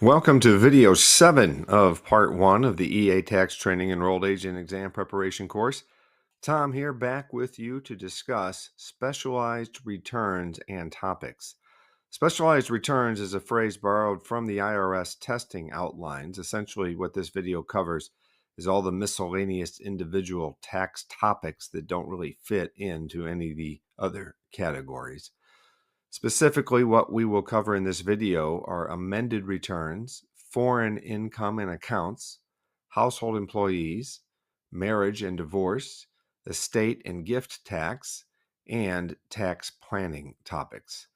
Welcome to video 7 of part 1 of the EA Tax Training Enrolled Agent Exam Preparation course. Tom here, back with you to discuss specialized returns and topics. Specialized returns is a phrase borrowed from the IRS testing outlines. Essentially, what this video covers is all the miscellaneous individual tax topics that don't really fit into any of the other categories. Specifically, what we will cover in this video are amended returns, foreign income and accounts, household employees, marriage and divorce, estate and gift tax, and tax planning topics.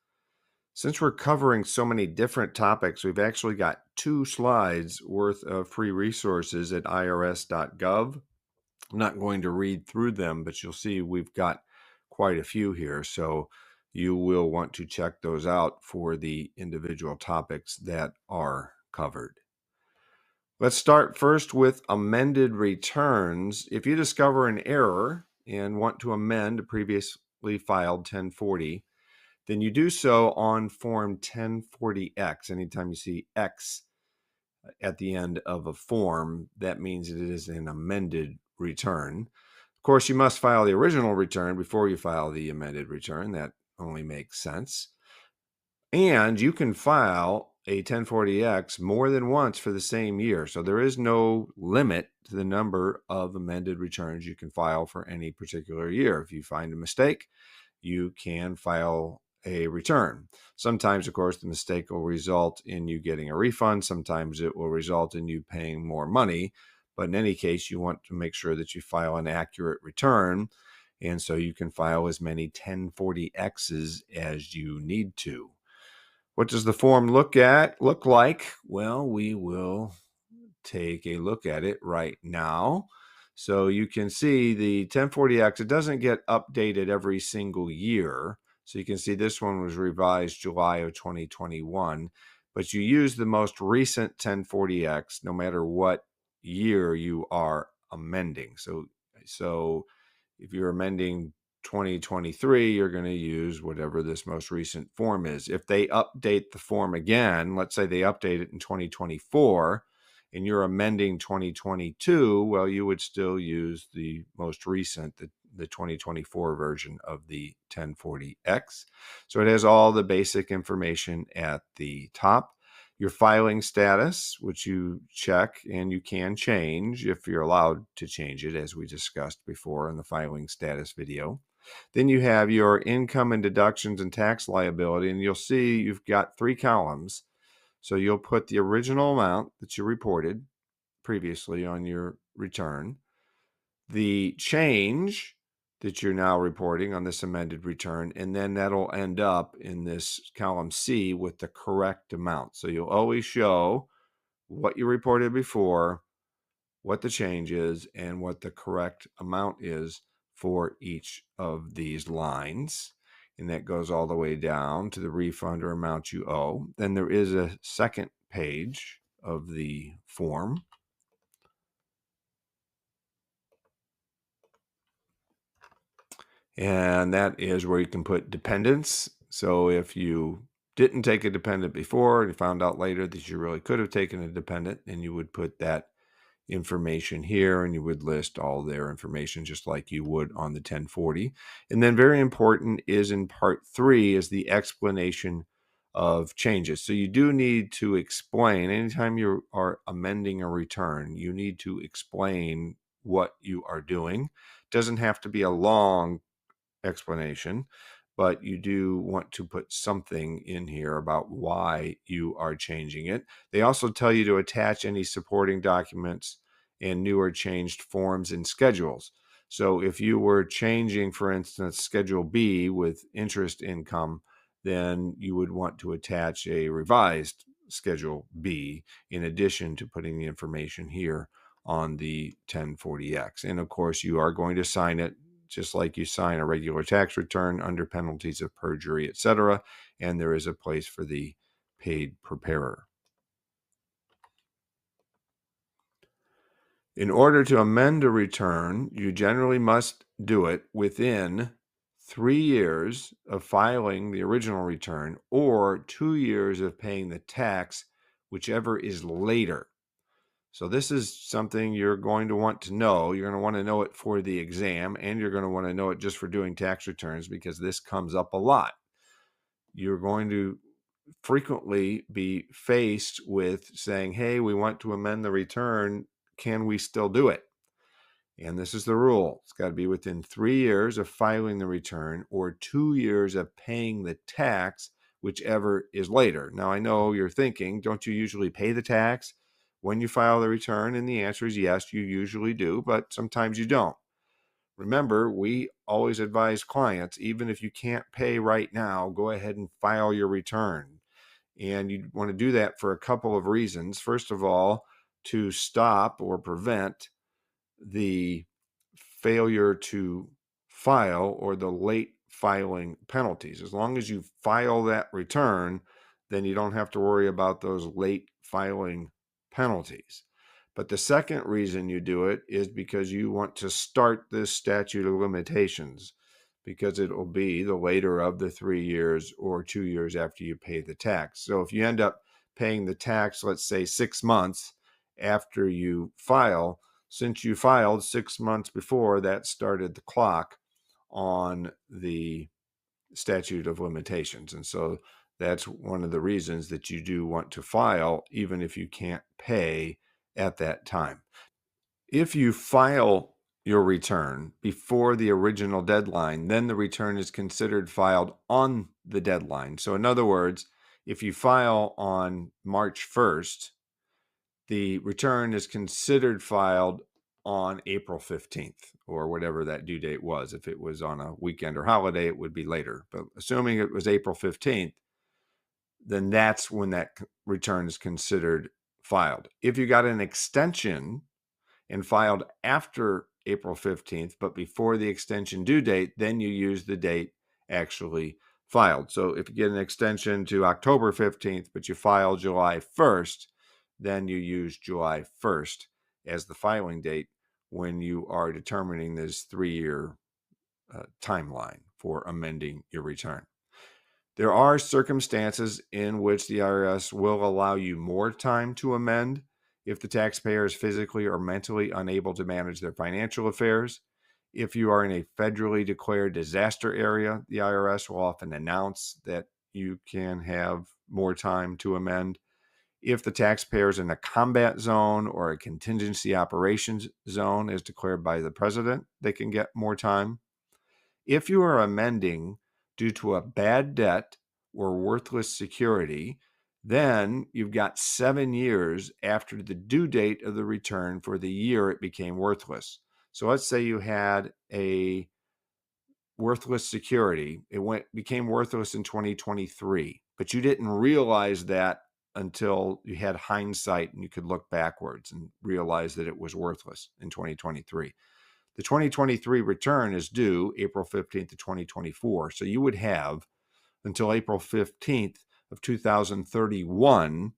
Since we're covering so many different topics, we've actually got 2 slides worth of free resources at irs.gov. I'm not going to read through them, but you'll see we've got quite a few here. So you will want to check those out for the individual topics that are covered. Let's start first with amended returns. If you discover an error and want to amend a previously filed 1040, then you do so on Form 1040X. Anytime you see X at the end of a form, that means it is an amended return. Of course, you must file the original return before you file the amended return. That only makes sense. And you can file a 1040X more than once for the same year. So there is no limit to the number of amended returns you can file for any particular year. If you find a mistake, you can file a return. Sometimes, of course, the mistake will result in you getting a refund. Sometimes it will result in you paying more money. But in any case, you want to make sure that you file an accurate return. And so you can file as many 1040Xs as you need to. What does the form look like? Well, we will take a look at it right now. So you can see the 1040X, it doesn't get updated every single year. So you can see this one was revised July of 2021, but you use the most recent 1040X no matter what year you are amending. So if you're amending 2023, you're going to use whatever this most recent form is. If they update the form again, let's say they update it in 2024, and you're amending 2022, well, you would still use the most recent, the 2024 version of the 1040X. So it has all the basic information at the top. Your filing status, which you check and you can change if you're allowed to change it, as we discussed before in the filing status video. Then you have your income and deductions and tax liability, and you'll see you've got 3 columns. So you'll put the original amount that you reported previously on your return, the change that you're now reporting on this amended return, and then that'll end up in this column C with the correct amount. So you'll always show what you reported before, what the change is, and what the correct amount is for each of these lines. And that goes all the way down to the refund or amount you owe. Then there is a second page of the form. And that is where you can put dependents. So if you didn't take a dependent before and you found out later that you really could have taken a dependent, then you would put that information here and you would list all their information just like you would on the 1040. And then very important is in part 3 is the explanation of changes. So you do need to explain anytime you are amending a return, you need to explain what you are doing. It doesn't have to be a long explanation, but you do want to put something in here about why you are changing it. They also tell you to attach any supporting documents and new or changed forms and schedules. So if you were changing, for instance, Schedule B with interest income, then you would want to attach a revised Schedule B in addition to putting the information here on the 1040X. And of course, you are going to sign it just like you sign a regular tax return under penalties of perjury, etc. And there is a place for the paid preparer. In order to amend a return, you generally must do it within 3 years of filing the original return or 2 years of paying the tax whichever is later. So this is something you're going to want to know. You're going to want to know it for the exam, and you're going to want to know it just for doing tax returns, because this comes up a lot. You're going to frequently be faced with saying, hey, we want to amend the return. Can we still do it? And this is the rule. It's got to be within 3 years of filing the return or 2 years of paying the tax, whichever is later. Now, I know you're thinking, don't you usually pay the tax when you file the return? And the answer is yes, you usually do, but sometimes you don't. Remember, we always advise clients, even if you can't pay right now, go ahead and file your return. And you want to do that for a couple of reasons. First of all, to stop or prevent the failure to file or the late filing penalties. As long as you file that return, then you don't have to worry about those late filing penalties. But the second reason you do it is because you want to start this statute of limitations, because it will be the later of the 3 years or 2 years after you pay the tax. So if you end up paying the tax, let's say 6 months after you file, since you filed 6 months before, that started the clock on the statute of limitations. And so that's one of the reasons that you do want to file, even if you can't pay at that time. If you file your return before the original deadline, then the return is considered filed on the deadline. So in other words, if you file on March 1st, the return is considered filed on April 15th or whatever that due date was. If it was on a weekend or holiday, it would be later. But assuming it was April 15th, then that's when that return is considered filed. If you got an extension and filed after April 15th, but before the extension due date, then you use the date actually filed. So if you get an extension to October 15th, but you file July 1st, then you use July 1st as the filing date when you are determining this 3-year timeline for amending your return. There are circumstances in which the IRS will allow you more time to amend if the taxpayer is physically or mentally unable to manage their financial affairs. If you are in a federally declared disaster area, the IRS will often announce that you can have more time to amend. If the taxpayer is in a combat zone or a contingency operations zone as declared by the president, they can get more time. If you are amending due to a bad debt or worthless security, then you've got 7 years after the due date of the return for the year it became worthless. So let's say you had a worthless security. It became worthless in 2023, but you didn't realize that until you had hindsight and you could look backwards and realize that it was worthless in 2023. The 2023 return is due April 15th of 2024. So you would have until April 15th of 2031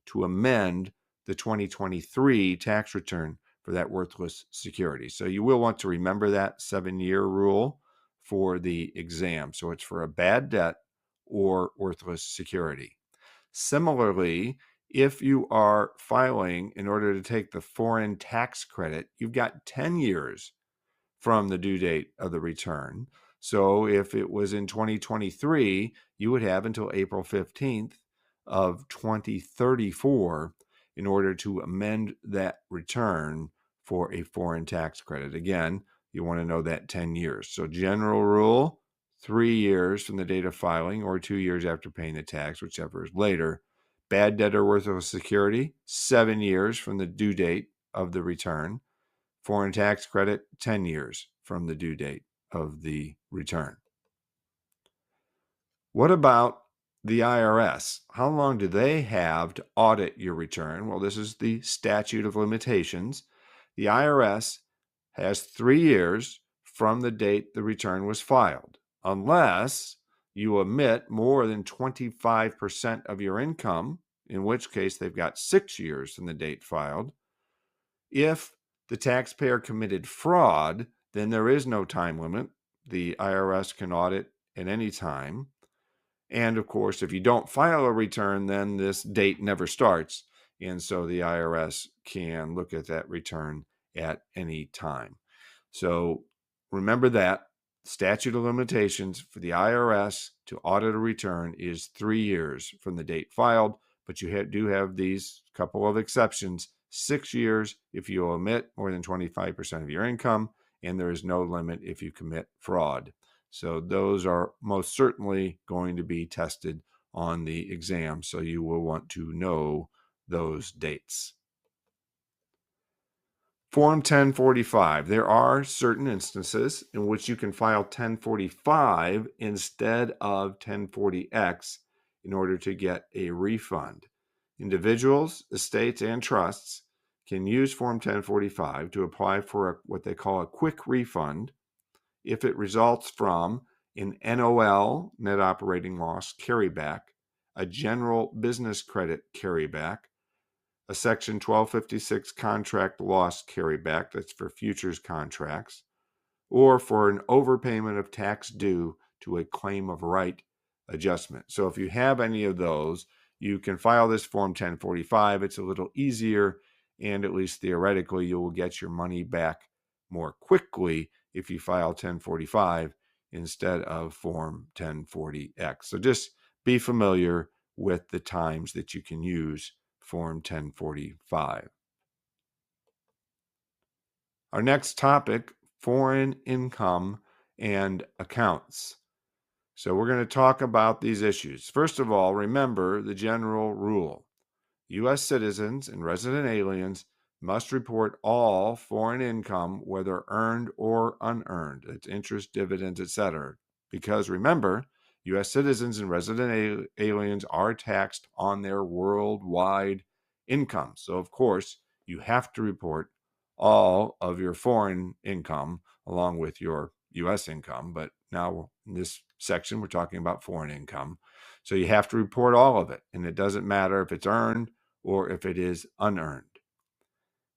to amend the 2023 tax return for that worthless security. So you will want to remember that 7-year rule for the exam. So it's for a bad debt or worthless security. Similarly, if you are filing in order to take the foreign tax credit, you've got 10 years from the due date of the return. So if it was in 2023, you would have until April 15th of 2034 in order to amend that return for a foreign tax credit. Again, you want to know that 10 years. So general rule, 3 years from the date of filing or 2 years after paying the tax, whichever is later. Bad debt or worthless security, 7 years from the due date of the return. Foreign tax credit, 10 years from the due date of the return. What about the IRS? How long do they have to audit your return? Well, this is the statute of limitations. The IRS has 3 years from the date the return was filed, unless you omit more than 25% of your income, in which case they've got 6 years from the date filed. If the taxpayer committed fraud, then there is no time limit. The IRS can audit at any time. And of course, if you don't file a return, then this date never starts. And so the IRS can look at that return at any time. So remember that statute of limitations for the IRS to audit a return is 3 years from the date filed, but you do have these couple of exceptions: 6 years if you omit more than 25% of your income, and there is no limit if you commit fraud. So those are most certainly going to be tested on the exam, so you will want to know those dates. Form 1045. There are certain instances in which you can file 1045 instead of 1040X in order to get a refund. Individuals, estates, and trusts can use Form 1045 to apply for what they call a quick refund if it results from an NOL, net operating loss carryback, a general business credit carryback, a Section 1256 contract loss carryback, that's for futures contracts, or for an overpayment of tax due to a claim of right adjustment. So if you have any of those, you can file this Form 1045. It's a little easier, and at least theoretically, you will get your money back more quickly if you file 1045 instead of Form 1040X. So just be familiar with the times that you can use Form 1045. Our next topic, foreign income and accounts. So we're going to talk about these issues. First of all, remember the general rule. U.S. citizens and resident aliens must report all foreign income, whether earned or unearned. It's interest, dividends, etc. Because remember, U.S. citizens and resident aliens are taxed on their worldwide income. So, of course, you have to report all of your foreign income along with your U.S. income. But now in this section, we're talking about foreign income. So you have to report all of it. And it doesn't matter if it's earned or if it is unearned.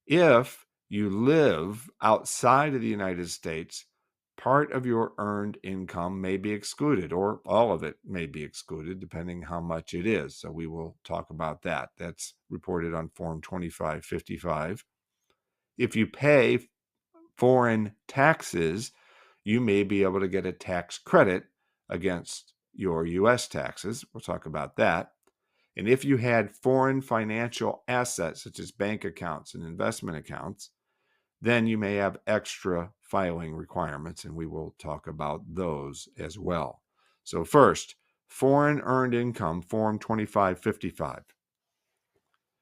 If you live outside of the United States, part of your earned income may be excluded, or all of it may be excluded, depending how much it is. So we will talk about that. That's reported on Form 2555. If you pay foreign taxes, you may be able to get a tax credit against your U.S. taxes. We'll talk about that. And if you had foreign financial assets, such as bank accounts and investment accounts, then you may have extra filing requirements, and we will talk about those as well. So first, foreign earned income, Form 2555.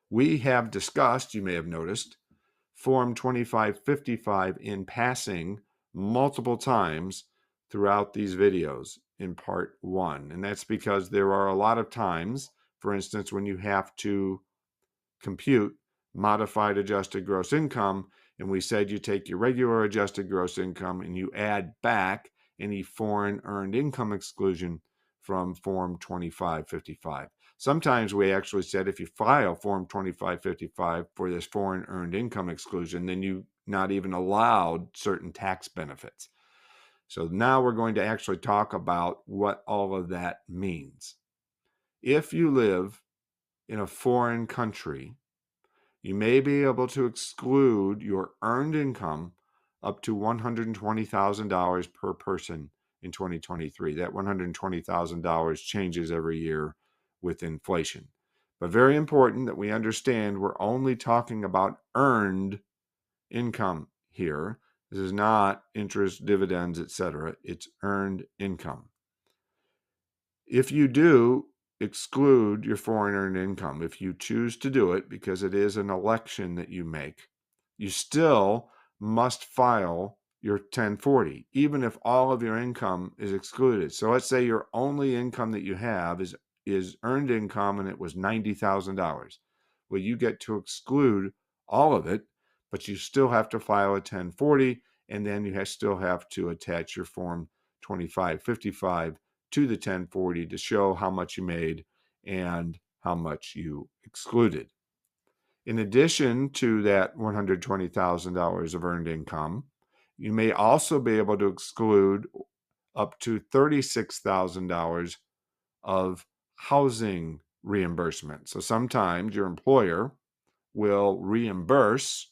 We have discussed, you may have noticed, Form 2555 in passing multiple times throughout these videos in part 1. And that's because there are a lot of times, for instance, when you have to compute modified adjusted gross income, and we said you take your regular adjusted gross income and you add back any foreign earned income exclusion from Form 2555. Sometimes we actually said if you file Form 2555 for this foreign earned income exclusion, then you're not even allowed certain tax benefits. So now we're going to actually talk about what all of that means. If you live in a foreign country, you may be able to exclude your earned income up to $120,000 per person in 2023. That $120,000 changes every year with inflation. But very important that we understand we're only talking about earned income here. This is not interest, dividends, etc. It's earned income. If you do exclude your foreign earned income, if you choose to do it, because it is an election that you make, you still must file your 1040, even if all of your income is excluded. So let's say your only income that you have is earned income and it was $90,000. Well, you get to exclude all of it, but you still have to file a 1040, and then you still have to attach your Form 2555 to the 1040 to show how much you made and how much you excluded. In addition to that $120,000 of earned income, you may also be able to exclude up to $36,000 of housing reimbursement. So sometimes your employer will reimburse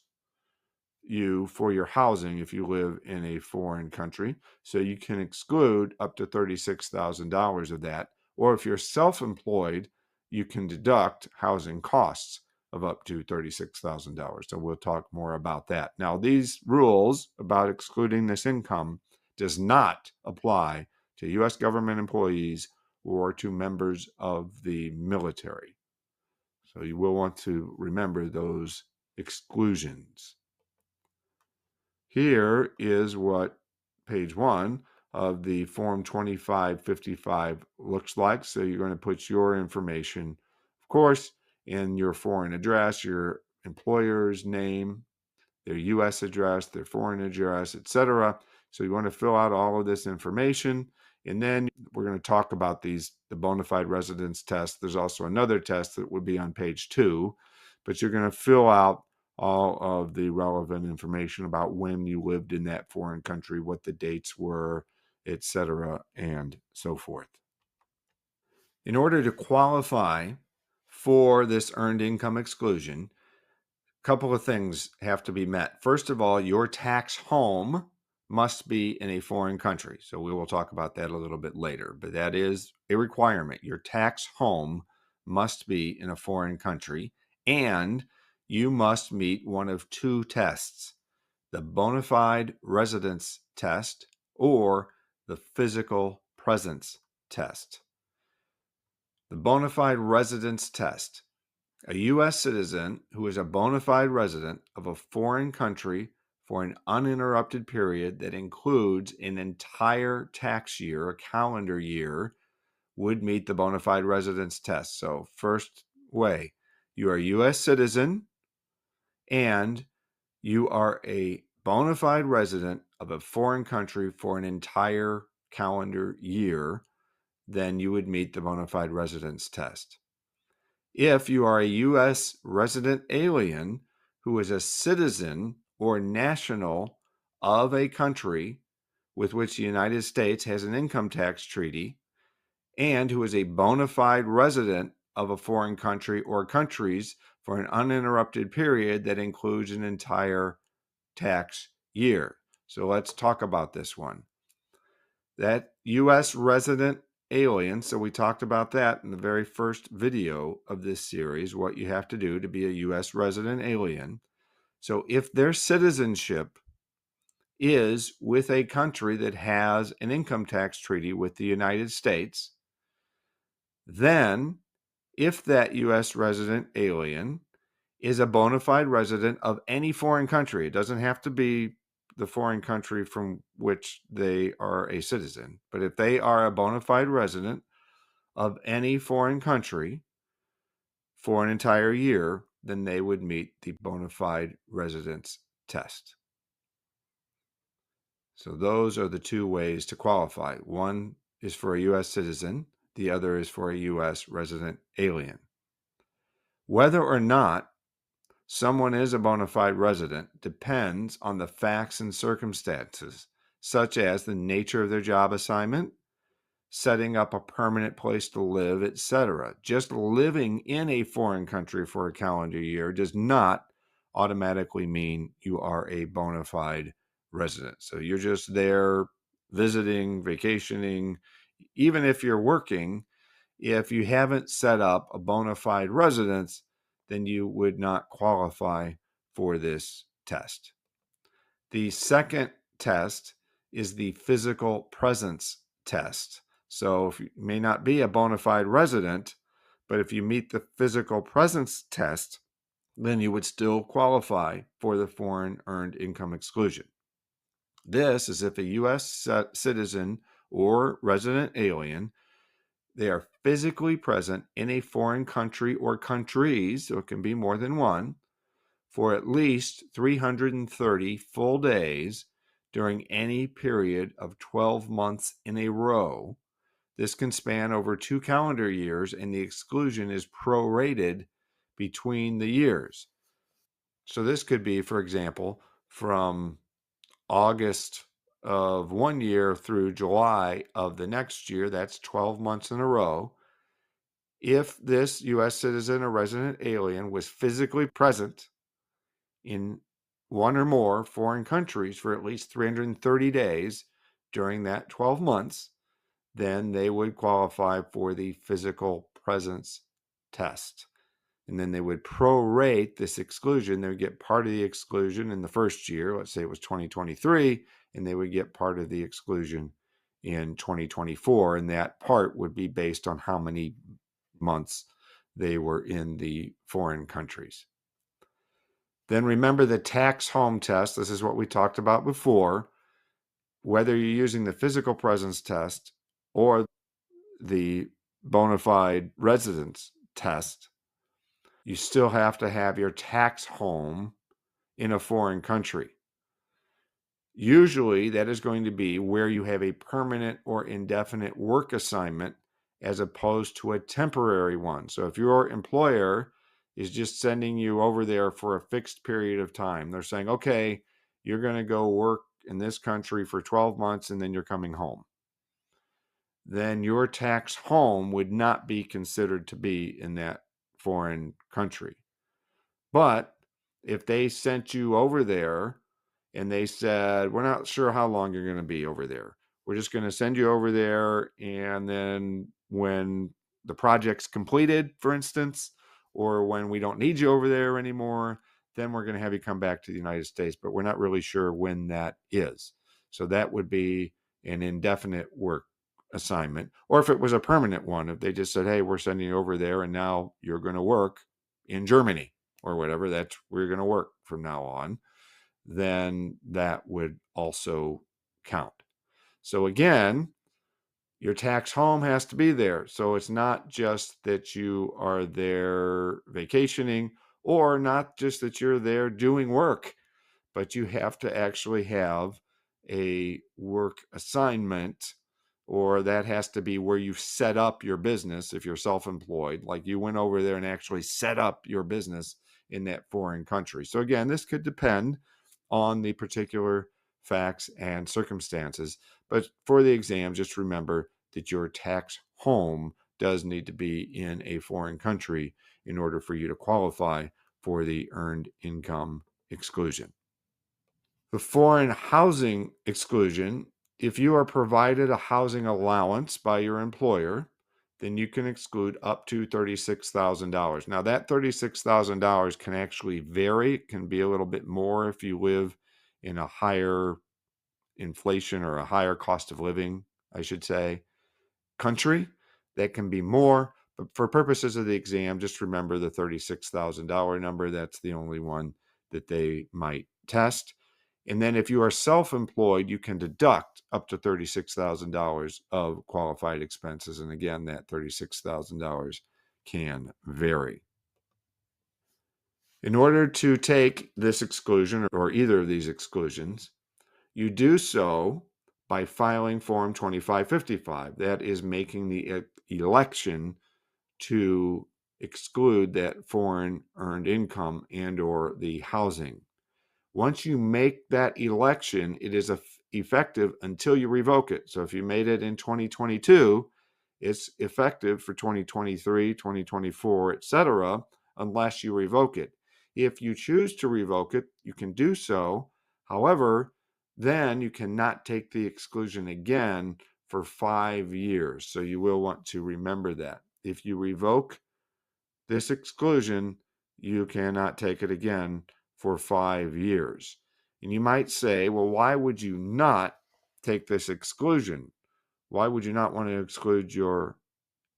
you for your housing if you live in a foreign country. So you can exclude up to $36,000 of that. Or if you're self-employed, you can deduct housing costs of up to $36,000. So we'll talk more about that. Now, these rules about excluding this income does not apply to U.S. government employees or to members of the military. So you will want to remember those exclusions. Here is what page 1 of the Form 2555 looks like. So you're going to put your information, of course, in your foreign address, your employer's name, their U.S. address, their foreign address, etc. So you want to fill out all of this information. And then we're going to talk about the bona fide residence test. There's also another test that would be on page 2, but you're going to fill out all of the relevant information about when you lived in that foreign country, what the dates were, etc., and so forth. In order to qualify for this earned income exclusion, a couple of things have to be met. First of all, your tax home must be in a foreign country. So we will talk about that a little bit later, but that is a requirement. Your tax home must be in a foreign country, and you must meet one of two tests: the bona fide residence test or the physical presence test. The bona fide residence test. A U.S. citizen who is a bona fide resident of a foreign country for an uninterrupted period that includes an entire tax year, a calendar year, would meet the bona fide residence test. So, first way, you are a U.S. citizen and you are a bona fide resident of a foreign country for an entire calendar year, then you would meet the bona fide residence test. If you are a U.S. resident alien who is a citizen or national of a country with which the United States has an income tax treaty, and who is a bona fide resident of a foreign country or countries for an uninterrupted period that includes an entire tax year. So let's talk about this one. That U.S. resident alien, so we talked about that in the very first video of this series, what you have to do to be a U.S. resident alien. So if their citizenship is with a country that has an income tax treaty with the United States, then if that U.S. resident alien is a bona fide resident of any foreign country, it doesn't have to be the foreign country from which they are a citizen, but if they are a bona fide resident of any foreign country for an entire year, then they would meet the bona fide residence test. So those are the two ways to qualify. One is for a U.S. citizen, the other is for a U.S. resident alien. Whether or not someone is a bona fide resident depends on the facts and circumstances, such as the nature of their job assignment, setting up a permanent place to live, etc. Just living in a foreign country for a calendar year does not automatically mean you are a bona fide resident. So you're just there visiting, vacationing. Even if you're working, if you haven't set up a bona fide residence, then you would not qualify for this test. The second test is the physical presence test. So if you may not be a bona fide resident, but if you meet the physical presence test, then you would still qualify for the foreign earned income exclusion. This is if a U.S. citizen or resident alien, they are physically present in a foreign country or countries, so it can be more than one, for at least 330 full days during any period of 12 months in a row. This can span over 2 calendar years, and the exclusion is prorated between the years. So this could be, for example, from August of one year through July of the next year. That's 12 months in a row. if this U.S. citizen or resident alien was physically present in one or more foreign countries for at least 330 days during that 12 months, then they would qualify for the physical presence test. And then they would prorate this exclusion. They would get part of the exclusion in the first year, let's say it was 2023, and they would get part of the exclusion in 2024. And that part would be based on how many months they were in the foreign countries. Then remember the tax home test. This is what we talked about before. Whether you're using the physical presence test or the bona fide residence test, you still have to have your tax home in a foreign country. Usually that is going to be where you have a permanent or indefinite work assignment as opposed to a temporary one. So if your employer is just sending you over there for a fixed period of time, they're saying, okay, you're going to go work in this country for 12 months and then you're coming home, then your tax home would not be considered to be in that foreign country. But if they sent you over there and they said, we're not sure how long you're going to be over there, we're just going to send you over there, and then when the project's completed, for instance, or when we don't need you over there anymore, then we're going to have you come back to the United States, but we're not really sure when that is. So that would be an indefinite work assignment. Or if it was a permanent one, if they just said, hey, we're sending you over there and now you're going to work in Germany or whatever, that's where you're going to work from now on, then that would also count. So again, your tax home has to be there. So it's not just that you are there vacationing, or not just that you're there doing work, but you have to actually have a work assignment, or that has to be where you've set up your business if you're self-employed, like you went over there and actually set up your business in that foreign country. So again, this could depend on the particular facts and circumstances, but for the exam, just remember that your tax home does need to be in a foreign country in order for you to qualify for the earned income exclusion. The foreign housing exclusion: if you are provided a housing allowance by your employer, then you can exclude up to $36,000. Now, that $36,000 can actually vary. It can be a little bit more if you live in a higher inflation or a higher cost of living, I should say, country. That can be more. But for purposes of the exam, just remember the $36,000 number. That's the only one that they might test. And then if you are self-employed, you can deduct up to $36,000 of qualified expenses. And again, that $36,000 can vary. In order to take this exclusion or either of these exclusions, you do so by filing Form 2555. That is making the election to exclude that foreign earned income and or the housing. Once you make that election, it is effective until you revoke it. So if you made it in 2022, it's effective for 2023, 2024, etc., unless you revoke it. If you choose to revoke it, you can do so. However, then you cannot take the exclusion again for 5 years. So you will want to remember that. If you revoke this exclusion, you cannot take it again for 5 years. And you might say, well, why would you not take this exclusion? Why would you not want to exclude your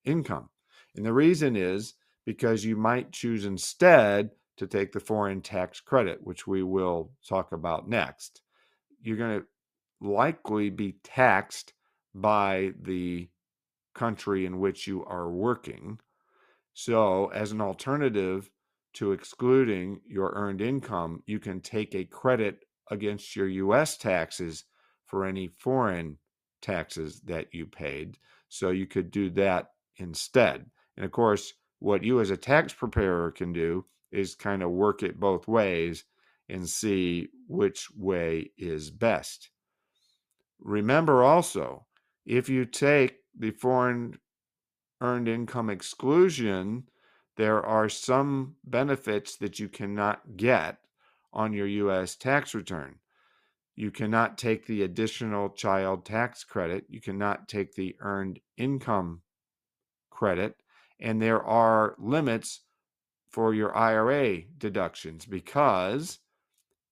income? And the reason is because you might choose instead to take the foreign tax credit, which we will talk about next. You're going to likely be taxed by the country in which you are working. So as an alternative to excluding your earned income, you can take a credit against your U.S. taxes for any foreign taxes that you paid. So you could do that instead. And of course, what you as a tax preparer can do is kind of work it both ways and see which way is best. Remember also, if you take the foreign earned income exclusion, there are some benefits that you cannot get on your U.S. tax return. You cannot take the additional child tax credit. You cannot take the earned income credit. And there are limits for your IRA deductions because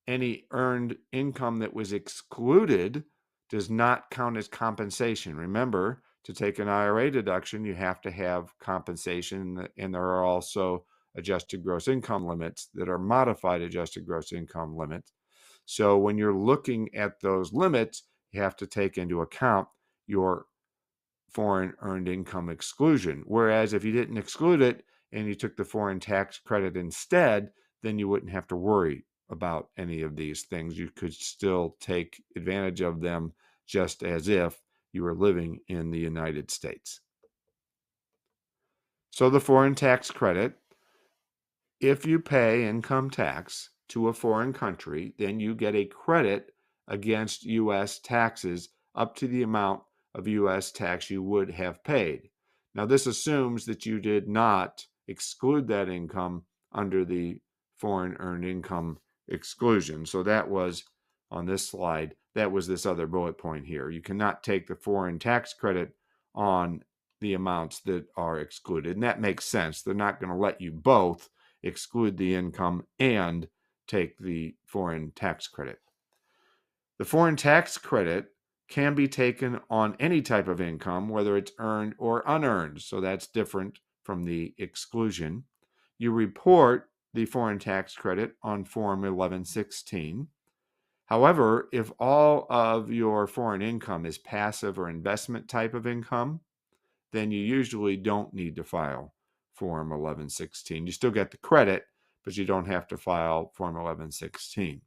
any earned income that was excluded does not count as compensation. Remember, to take an IRA deduction, you have to have compensation, and there are also adjusted gross income limits that are modified adjusted gross income limits. So when you're looking at those limits, you have to take into account your foreign earned income exclusion. Whereas if you didn't exclude it and you took the foreign tax credit instead, then you wouldn't have to worry about any of these things. You could still take advantage of them just as if you were living in the United States. So the foreign tax credit, if you pay income tax to a foreign country, then you get a credit against U.S. taxes up to the amount of U.S. tax you would have paid. Now, this assumes that you did not exclude that income under the foreign earned income exclusion. So that was on this slide, that was this other bullet point here. You cannot take the foreign tax credit on the amounts that are excluded. And that makes sense. They're not going to let you both exclude the income and take the foreign tax credit. The foreign tax credit can be taken on any type of income, whether it's earned or unearned. So that's different from the exclusion. You report the foreign tax credit on Form 1116. However, if all of your foreign income is passive or investment type of income, then you usually don't need to file Form 1116. You still get the credit, but you don't have to file Form 1116.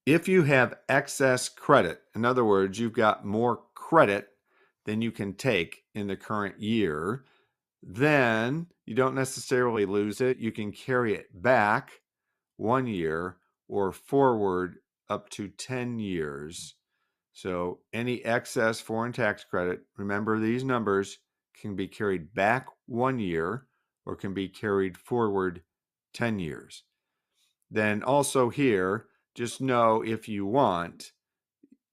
If you have excess credit, in other words, you've got more credit than you can take in the current year, then you don't necessarily lose it. You can carry it back 1 year or forward up to 10 years. So any excess foreign tax credit, remember these numbers, can be carried back 1 year or can be carried forward 10 years. Then also here, just know if you want,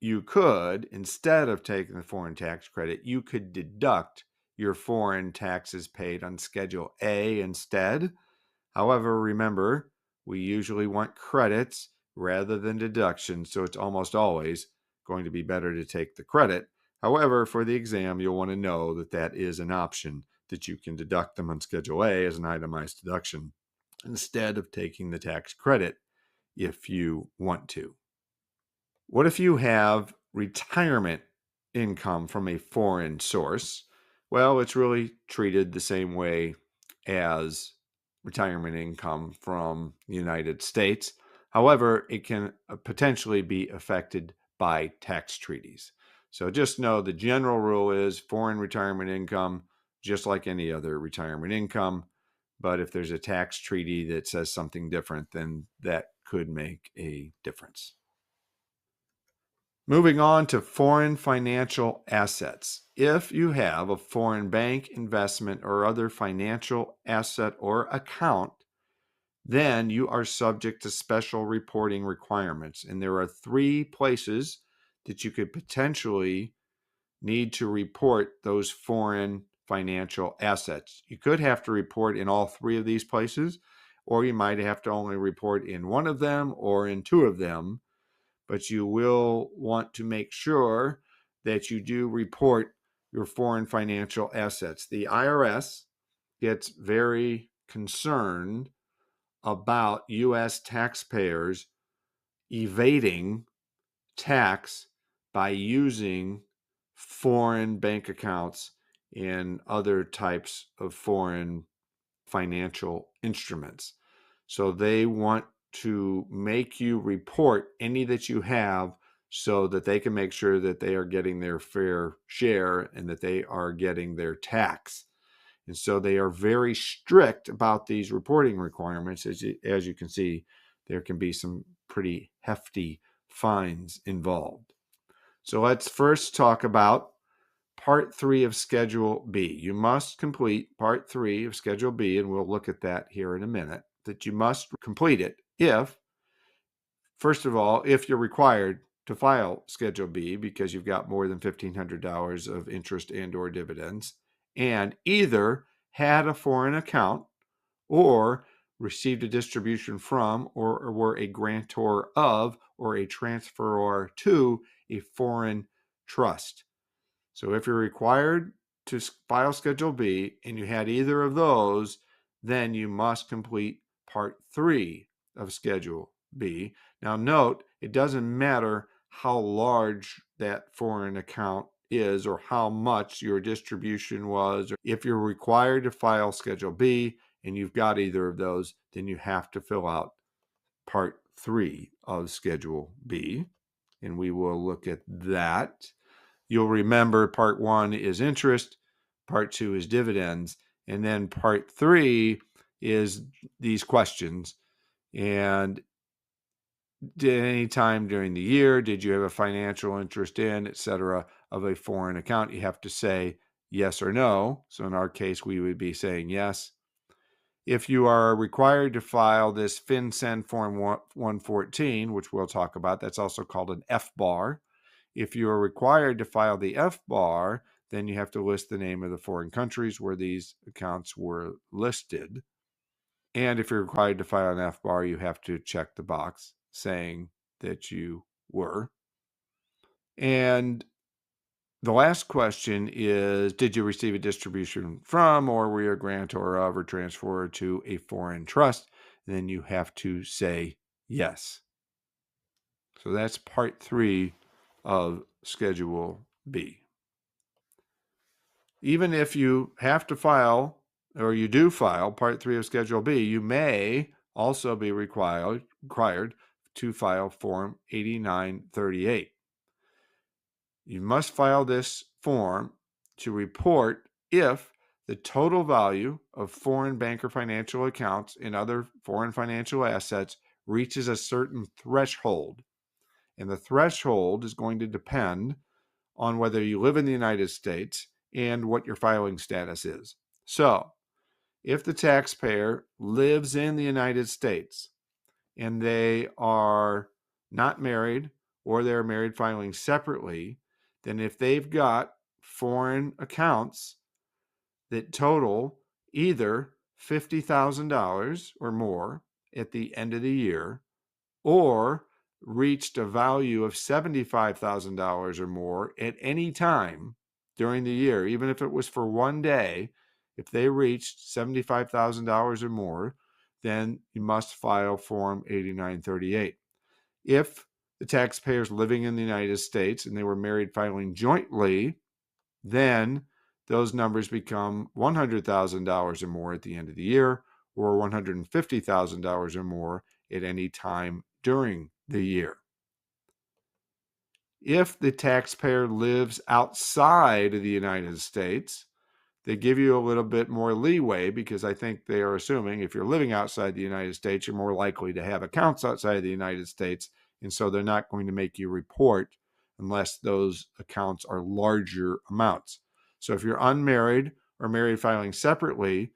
you could, instead of taking the foreign tax credit, you could deduct your foreign taxes paid on Schedule A instead. However, remember, we usually want credits rather than deductions, so it's almost always going to be better to take the credit. However, for the exam, you'll want to know that that is an option, that you can deduct them on Schedule A as an itemized deduction instead of taking the tax credit if you want to. What if you have retirement income from a foreign source? Well, it's really treated the same way as retirement income from the United States. However, it can potentially be affected by tax treaties. So just know the general rule is foreign retirement income, just like any other retirement income. But if there's a tax treaty that says something different, then that could make a difference. Moving on to foreign financial assets. If you have a foreign bank, investment, or other financial asset or account, then you are subject to special reporting requirements. And there are 3 places that you could potentially need to report those foreign financial assets. You could have to report in all 3 of these places, or you might have to only report in 1 of them or in 2 of them. But you will want to make sure that you do report your foreign financial assets. The IRS gets very concerned about U.S. taxpayers evading tax by using foreign bank accounts and other types of foreign financial instruments. So they want to make you report any that you have so that they can make sure that they are getting their fair share and that they are getting their tax. And so they are very strict about these reporting requirements. As you can see, there can be some pretty hefty fines involved. So let's first talk about Part 3 of Schedule B. You must complete Part 3 of Schedule B, and we'll look at that here in a minute, that you must complete it first of all, if you're required to file Schedule B because you've got more than $1,500 of interest and or dividends, and either had a foreign account or received a distribution from or were a grantor of or a transferor to a foreign trust. So if you're required to file Schedule B and you had either of those, then you must complete Part 3 of Schedule B. Now note, it doesn't matter how large that foreign account is or how much your distribution was. If you're required to file Schedule B and you've got either of those, then you have to fill out Part 3 of Schedule B, and we will look at that. You'll remember Part 1 is interest, Part 2 is dividends, and then Part 3 is these questions. And at any time during the year, did you have a financial interest in, etc., of a foreign account? You have to say yes or no. So in our case, we would be saying yes. If you are required to file this FinCEN Form 114, which we'll talk about, that's also called an F-bar. If you are required to file the F-bar, then you have to list the name of the foreign countries where these accounts were listed. And if you're required to file an F-bar, you have to check the box saying that you were. And the last question is, did you receive a distribution from or were you a grantor of or transferred to a foreign trust? Then you have to say yes. So that's Part 3 of Schedule B. Even if you have to file, or you do file Part 3 of Schedule B, you may also be required to file Form 8938. You must file this form to report if the total value of foreign bank or financial accounts and other foreign financial assets reaches a certain threshold. And the threshold is going to depend on whether you live in the United States and what your filing status is. So, if the taxpayer lives in the United States and they are not married or they're married filing separately, then if they've got foreign accounts that total either $50,000 or more at the end of the year or reached a value of $75,000 or more at any time during the year, even if it was for one day, if they reached $75,000 or more, then you must file Form 8938. If the taxpayer's living in the United States and they were married filing jointly, then those numbers become $100,000 or more at the end of the year, or $150,000 or more at any time during the year. If the taxpayer lives outside of the United States, they give you a little bit more leeway because I think they are assuming if you're living outside the United States, you're more likely to have accounts outside of the United States. And so they're not going to make you report unless those accounts are larger amounts. So if you're unmarried or married filing separately,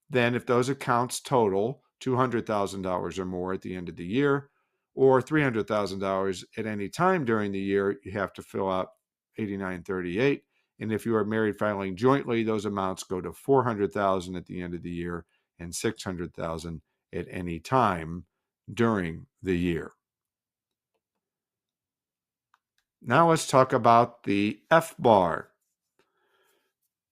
then if those accounts total $200,000 or more at the end of the year, or $300,000 at any time during the year, you have to fill out 8938. And if you are married filing jointly, those amounts go to $400,000 at the end of the year and $600,000 at any time during the year. Now let's talk about the F-bar.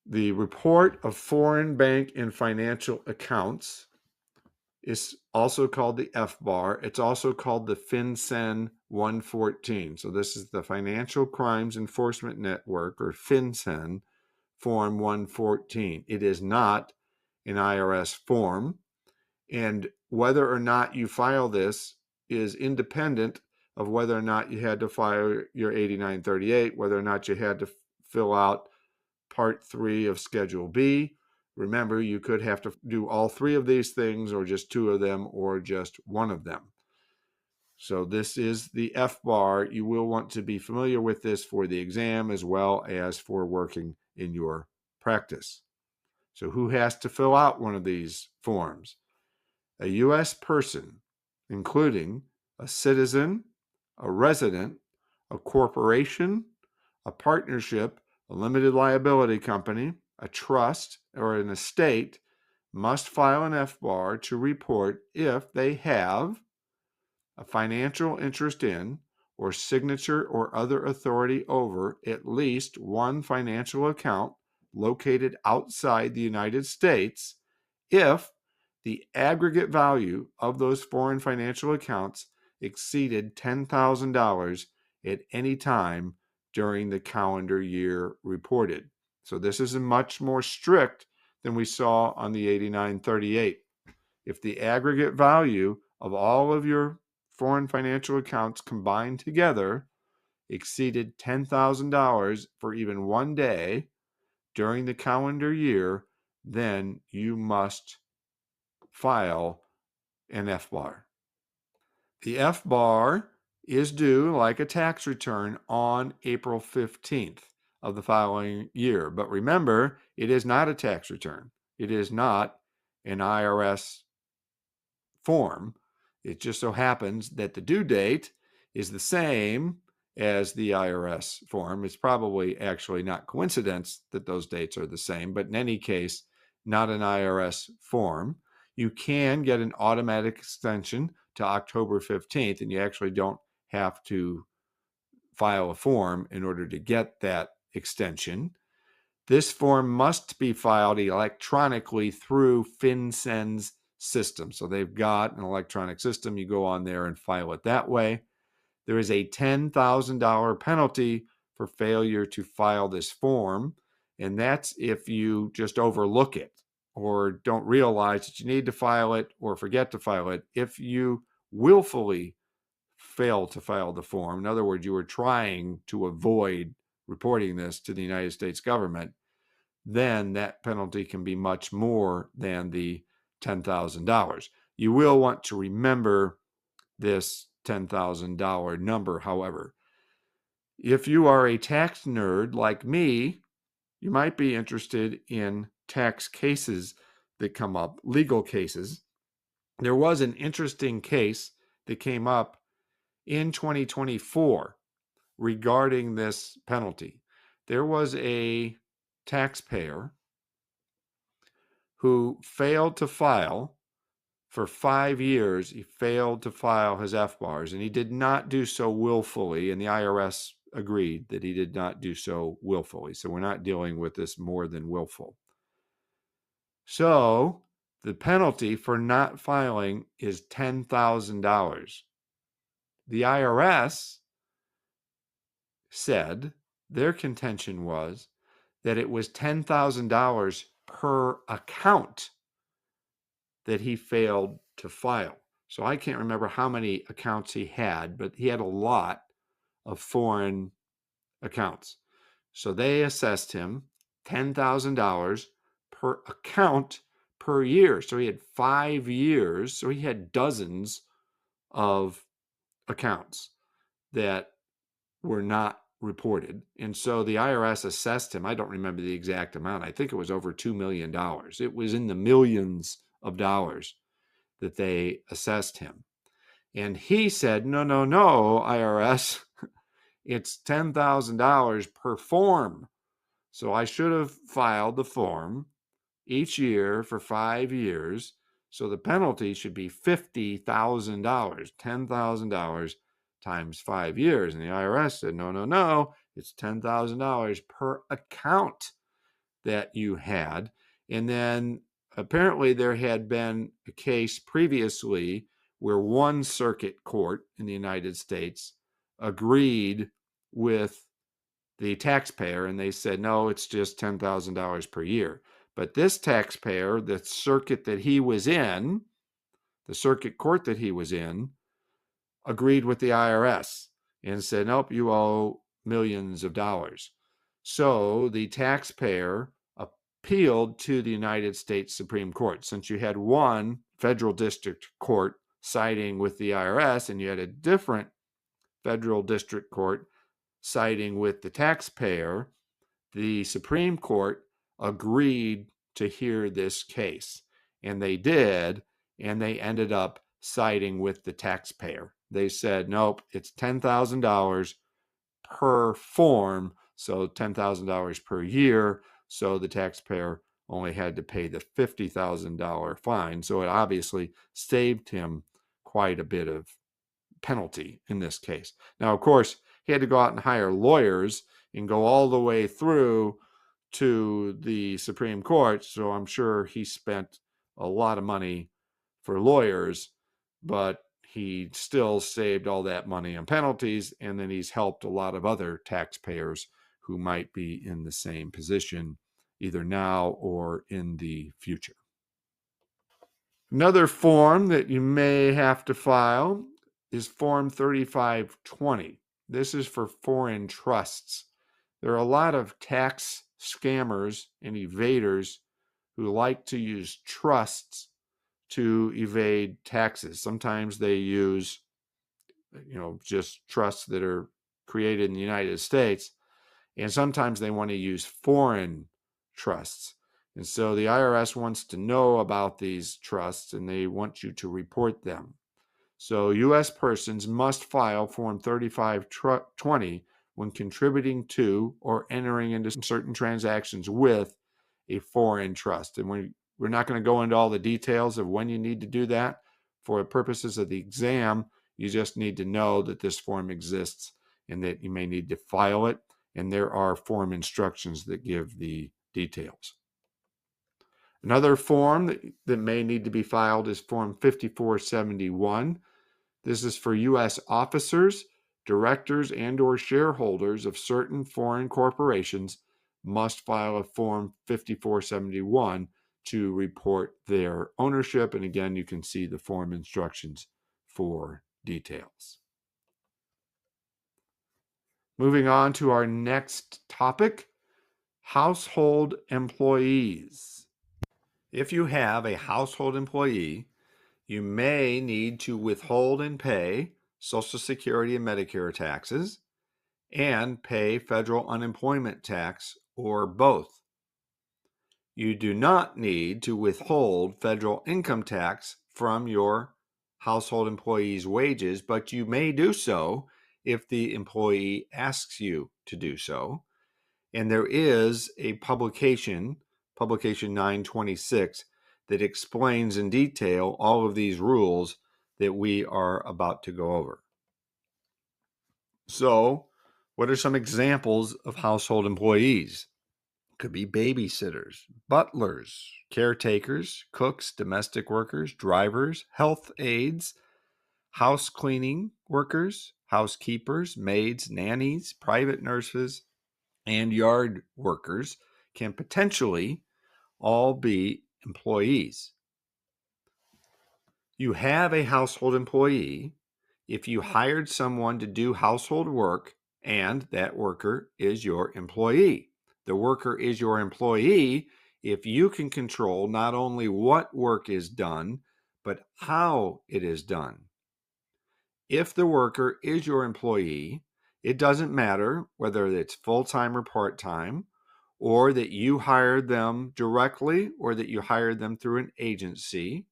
The report of foreign bank and financial accounts is also called the F-bar. It's also called the FinCEN 114. So this is the Financial Crimes Enforcement Network, or FinCEN Form 114. It is not an IRS form, and whether or not you file this is independent of whether or not you had to file your 8938, whether or not you had to fill out Part 3 of Schedule B. Remember, you could have to do all three of these things, or just two of them, or just one of them. So this is the F bar. You will want to be familiar with this for the exam as well as for working in your practice. So who has to fill out one of these forms? A U.S. person, including a citizen, a resident, a corporation, a partnership, a limited liability company, a trust, or an estate, must file an F-bar to report if they have a financial interest in or signature or other authority over at least one financial account located outside the United States if the aggregate value of those foreign financial accounts exceeded $10,000 at any time during the calendar year reported. So this is much more strict than we saw on the 8938. If the aggregate value of all of your foreign financial accounts combined together exceeded $10,000 for even one day during the calendar year, then you must file an F-bar. The F-bar is due, like a tax return, on April 15th of the following year. But remember, it is not a tax return. It is not an IRS form. It just so happens that the due date is the same as the IRS form. It's probably actually not coincidence that those dates are the same, but in any case, not an IRS form. You can get an automatic extension to October 15th, and you actually don't have to file a form in order to get that extension. This form must be filed electronically through FinCEN's system. So they've got an electronic system. You go on there and file it that way. There is a $10,000 penalty for failure to file this form, and that's if you just overlook it or don't realize that you need to file it or forget to file it. If you willfully fail to file the form, in other words, you were trying to avoid reporting this to the United States government, then that penalty can be much more than the $10,000. You will want to remember this $10,000 number, however. If you are a tax nerd like me, you might be interested in tax cases that come up, legal cases. There was an interesting case that came up in 2024 regarding this penalty. There was a taxpayer who failed to file for 5 years. He failed to file his F-bars, and he did not do so willfully, and the IRS agreed that he did not do so willfully. So we're not dealing with this more than willful. So the penalty for not filing is $10,000. The IRS said their contention was that it was $10,000 per account that he failed to file. So I can't remember how many accounts he had, but he had a lot of foreign accounts. So they assessed him $10,000 per account per year. So he had 5 years. So he had dozens of accounts that were not reported. And so the IRS assessed him. I don't remember the exact amount. I think it was over $2 million. It was in the millions of dollars that they assessed him. And he said, no, IRS, it's $10,000 per form. So I should have filed the form each year for 5 years. So the penalty should be $50,000, $10,000 times 5 years. And the IRS said, no, it's $10,000 per account that you had. And then apparently there had been a case previously where one circuit court in the United States agreed with the taxpayer, and they said, no, it's just $10,000 per year. But this taxpayer, the circuit that he was in, the circuit court that he was in, agreed with the IRS and said, nope, you owe millions of dollars. So the taxpayer appealed to the United States Supreme Court. Since you had one federal district court siding with the IRS and you had a different federal district court siding with the taxpayer, the Supreme Court agreed to hear this case. And they did, and they ended up siding with the taxpayer. They said, nope, it's $10,000 per form, so $10,000 per year. So the taxpayer only had to pay the $50,000 fine. So it obviously saved him quite a bit of penalty in this case. Now, of course, he had to go out and hire lawyers and go all the way through to the Supreme Court. So I'm sure he spent a lot of money for lawyers, but he still saved all that money on penalties. And then he's helped a lot of other taxpayers who might be in the same position either now or in the future. Another form that you may have to file is Form 3520. This is for foreign trusts. There are a lot of tax scammers and evaders who like to use trusts to evade taxes. Sometimes they use, just trusts that are created in the United States, and sometimes they want to use foreign trusts. And so the IRS wants to know about these trusts and they want you to report them. So U.S. persons must file Form 3520 when contributing to or entering into certain transactions with a foreign trust. And we're not going to go into all the details of when you need to do that. For purposes of the exam, you just need to know that this form exists and that you may need to file it. And there are form instructions that give the details. Another form that may need to be filed is Form 5471. This is for U.S. officers, directors, and/or shareholders of certain foreign corporations must file a Form 5471 to report their ownership. And again, you can see the form instructions for details. Moving on to our next topic, household employees. If you have a household employee, you may need to withhold and pay Social Security and Medicare taxes and pay federal unemployment tax or both. You do not need to withhold federal income tax from your household employee's wages, but you may do so if the employee asks you to do so. And there is a publication 926, that explains in detail all of these rules that we are about to go over. So, what are some examples of household employees? Could be babysitters, butlers, caretakers, cooks, domestic workers, drivers, health aides, house cleaning workers, housekeepers, maids, nannies, private nurses, and yard workers can potentially all be employees. You have a household employee if you hired someone to do household work and that worker is your employee. The worker is your employee if you can control not only what work is done, but how it is done. If the worker is your employee, it doesn't matter whether it's full-time or part-time, or that you hired them directly or that you hired them through an agency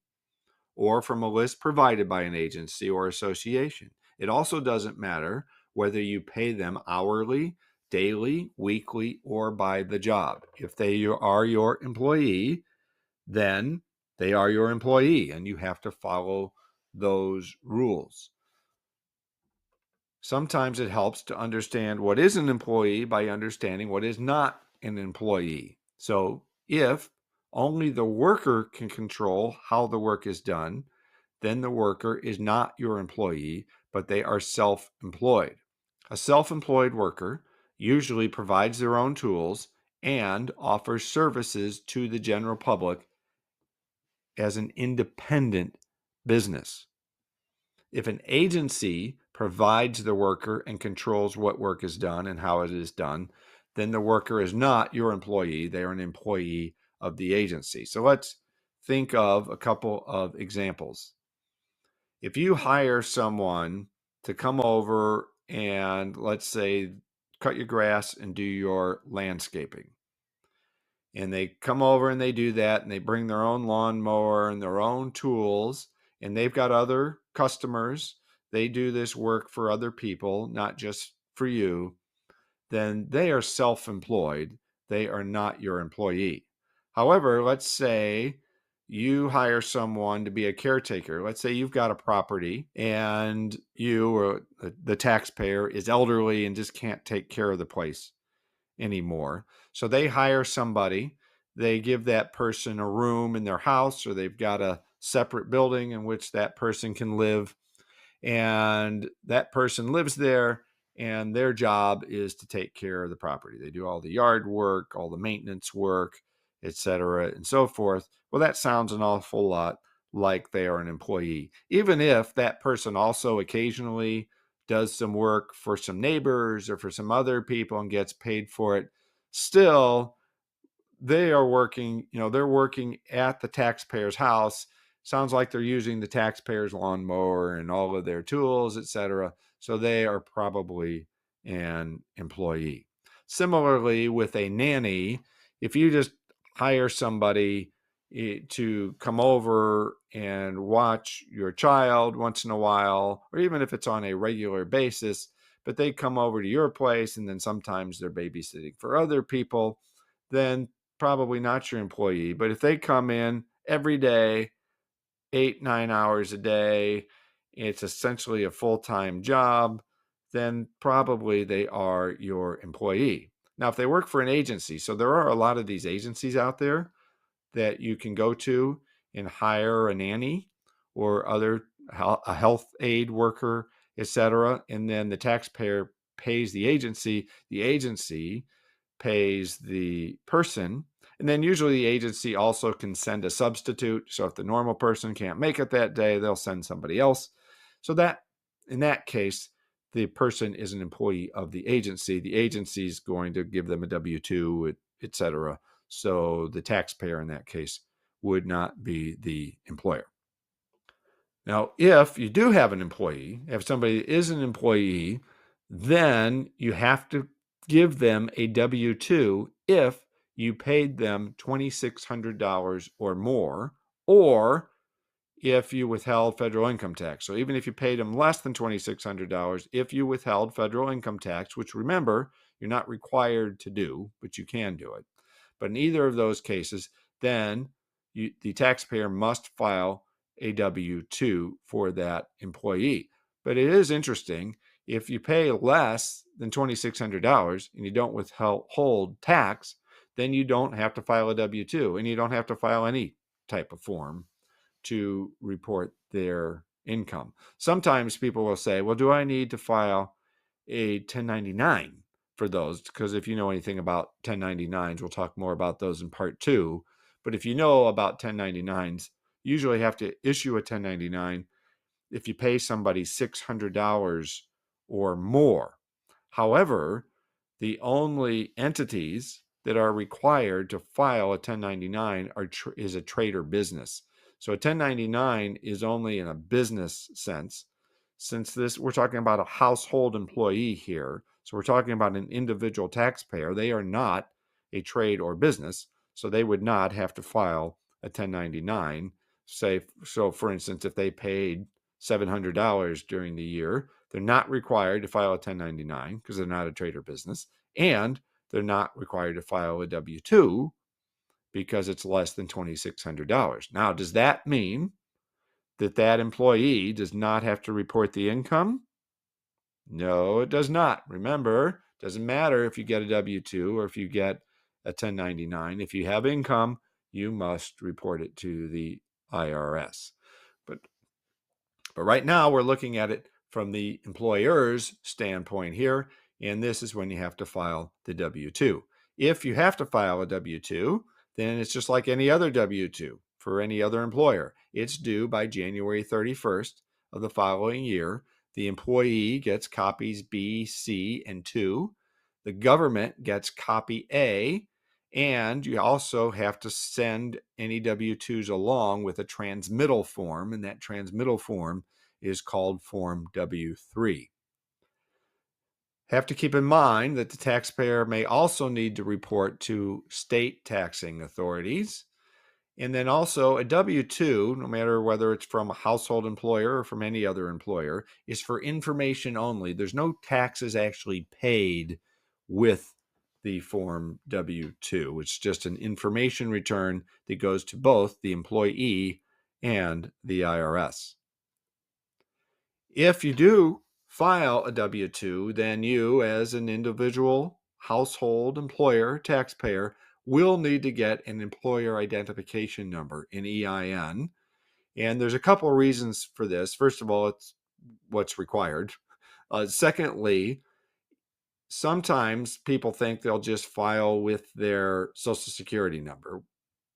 or from a list provided by an agency or association. It also doesn't matter whether you pay them hourly, daily, weekly, or by the job. If they are your employee, then they are your employee and you have to follow those rules. Sometimes it helps to understand what is an employee by understanding what is not an employee. So if only the worker can control how the work is done, then the worker is not your employee, but they are self-employed. A self-employed worker usually provides their own tools and offers services to the general public as an independent business. If an agency provides the worker and controls what work is done and how it is done, then the worker is not your employee. They are an employee of the agency. So let's think of a couple of examples. If you hire someone to come over and, let's say, cut your grass and do your landscaping, and they come over and they do that, and they bring their own lawnmower and their own tools, and they've got other customers, they do this work for other people, not just for you, then they are self-employed. They are not your employee. However, let's say you hire someone to be a caretaker. Let's say you've got a property and you, or the taxpayer, is elderly and just can't take care of the place anymore. So they hire somebody, they give that person a room in their house, or they've got a separate building in which that person can live, and that person lives there, and their job is to take care of the property. They do all the yard work, all the maintenance work, etc., and so forth. Well, that sounds an awful lot like they are an employee, even if that person also occasionally does some work for some neighbors or for some other people and gets paid for it. Still, they are working, they're working at the taxpayer's house. Sounds like they're using the taxpayer's lawnmower and all of their tools, etc. So they are probably an employee. Similarly, with a nanny, if you just hire somebody to come over and watch your child once in a while, or even if it's on a regular basis, but they come over to your place and then sometimes they're babysitting for other people, then probably not your employee. But if they come in every day, 8, 9 hours a day, it's essentially a full-time job, then probably they are your employee. Now, if they work for an agency, so there are a lot of these agencies out there that you can go to and hire a nanny or a health aid worker, etc., and then the taxpayer pays the agency pays the person. And then usually the agency also can send a substitute. So if the normal person can't make it that day, they'll send somebody else. So that, in that case, the person is an employee of the agency. The agency is going to give them a W-2, etc. So the taxpayer in that case would not be the employer. Now, if you do have an employee, if somebody is an employee, then you have to give them a W-2 if you paid them $2,600 or more, or if you withheld federal income tax. So even if you paid them less than $2,600, if you withheld federal income tax, which remember, you're not required to do, but you can do it. But in either of those cases, then the taxpayer must file a W-2 for that employee. But it is interesting, if you pay less than $2,600 and you don't withhold tax, then you don't have to file a W-2 and you don't have to file any type of form to report their income. Sometimes people will say, well, do I need to file a 1099 for those? Because if you know anything about 1099s, we'll talk more about those in part 2. But if you know about 1099s, you usually have to issue a 1099 if you pay somebody $600 or more. However, the only entities that are required to file a 1099 is a trade or business. So a 1099 is only in a business sense. Since we're talking about a household employee here, so we're talking about an individual taxpayer. They are not a trade or business, so they would not have to file a 1099. So for instance, if they paid $700 during the year, they're not required to file a 1099 because they're not a trade or business, and they're not required to file a W-2 because it's less than $2,600. Now, does that mean that that employee does not have to report the income? No, it does not. Remember, it doesn't matter if you get a W-2 or if you get a 1099. If you have income, you must report it to the IRS. But right now, we're looking at it from the employer's standpoint here, and this is when you have to file the W-2. If you have to file a W-2, then it's just like any other W-2 for any other employer. It's due by January 31st of the following year. The employee gets copies B, C, and 2. The government gets copy A, and you also have to send any W-2s along with a transmittal form, and that transmittal form is called Form W-3. Have to keep in mind that the taxpayer may also need to report to state taxing authorities. And then also a W-2, no matter whether it's from a household employer or from any other employer, is for information only. There's no taxes actually paid with the Form W-2. It's just an information return that goes to both the employee and the IRS. If you do file a W-2, then you, as an individual household employer, taxpayer, will need to get an employer identification number, an EIN. And there's a couple of reasons for this. First of all, it's what's required. Secondly, sometimes people think they'll just file with their Social Security number.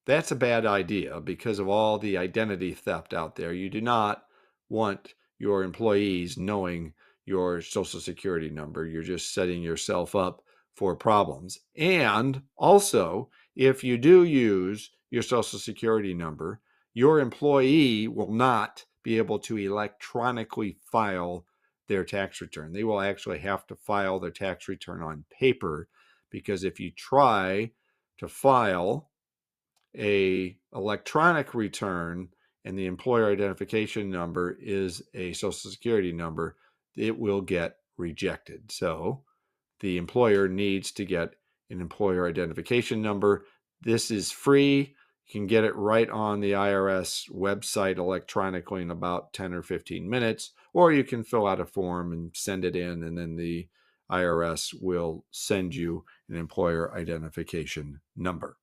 That's a bad idea because of all the identity theft out there. You do not want your employees knowing your Social Security number. You're just setting yourself up for problems. And also, if you do use your Social Security number, your employee will not be able to electronically file their tax return. They will actually have to file their tax return on paper, because if you try to file a electronic return and the employer identification number is a Social Security number, it will get rejected. So the employer needs to get an employer identification number. This is free. You can get it right on the IRS website electronically in about 10 or 15 minutes, or you can fill out a form and send it in, and then the IRS will send you an employer identification number.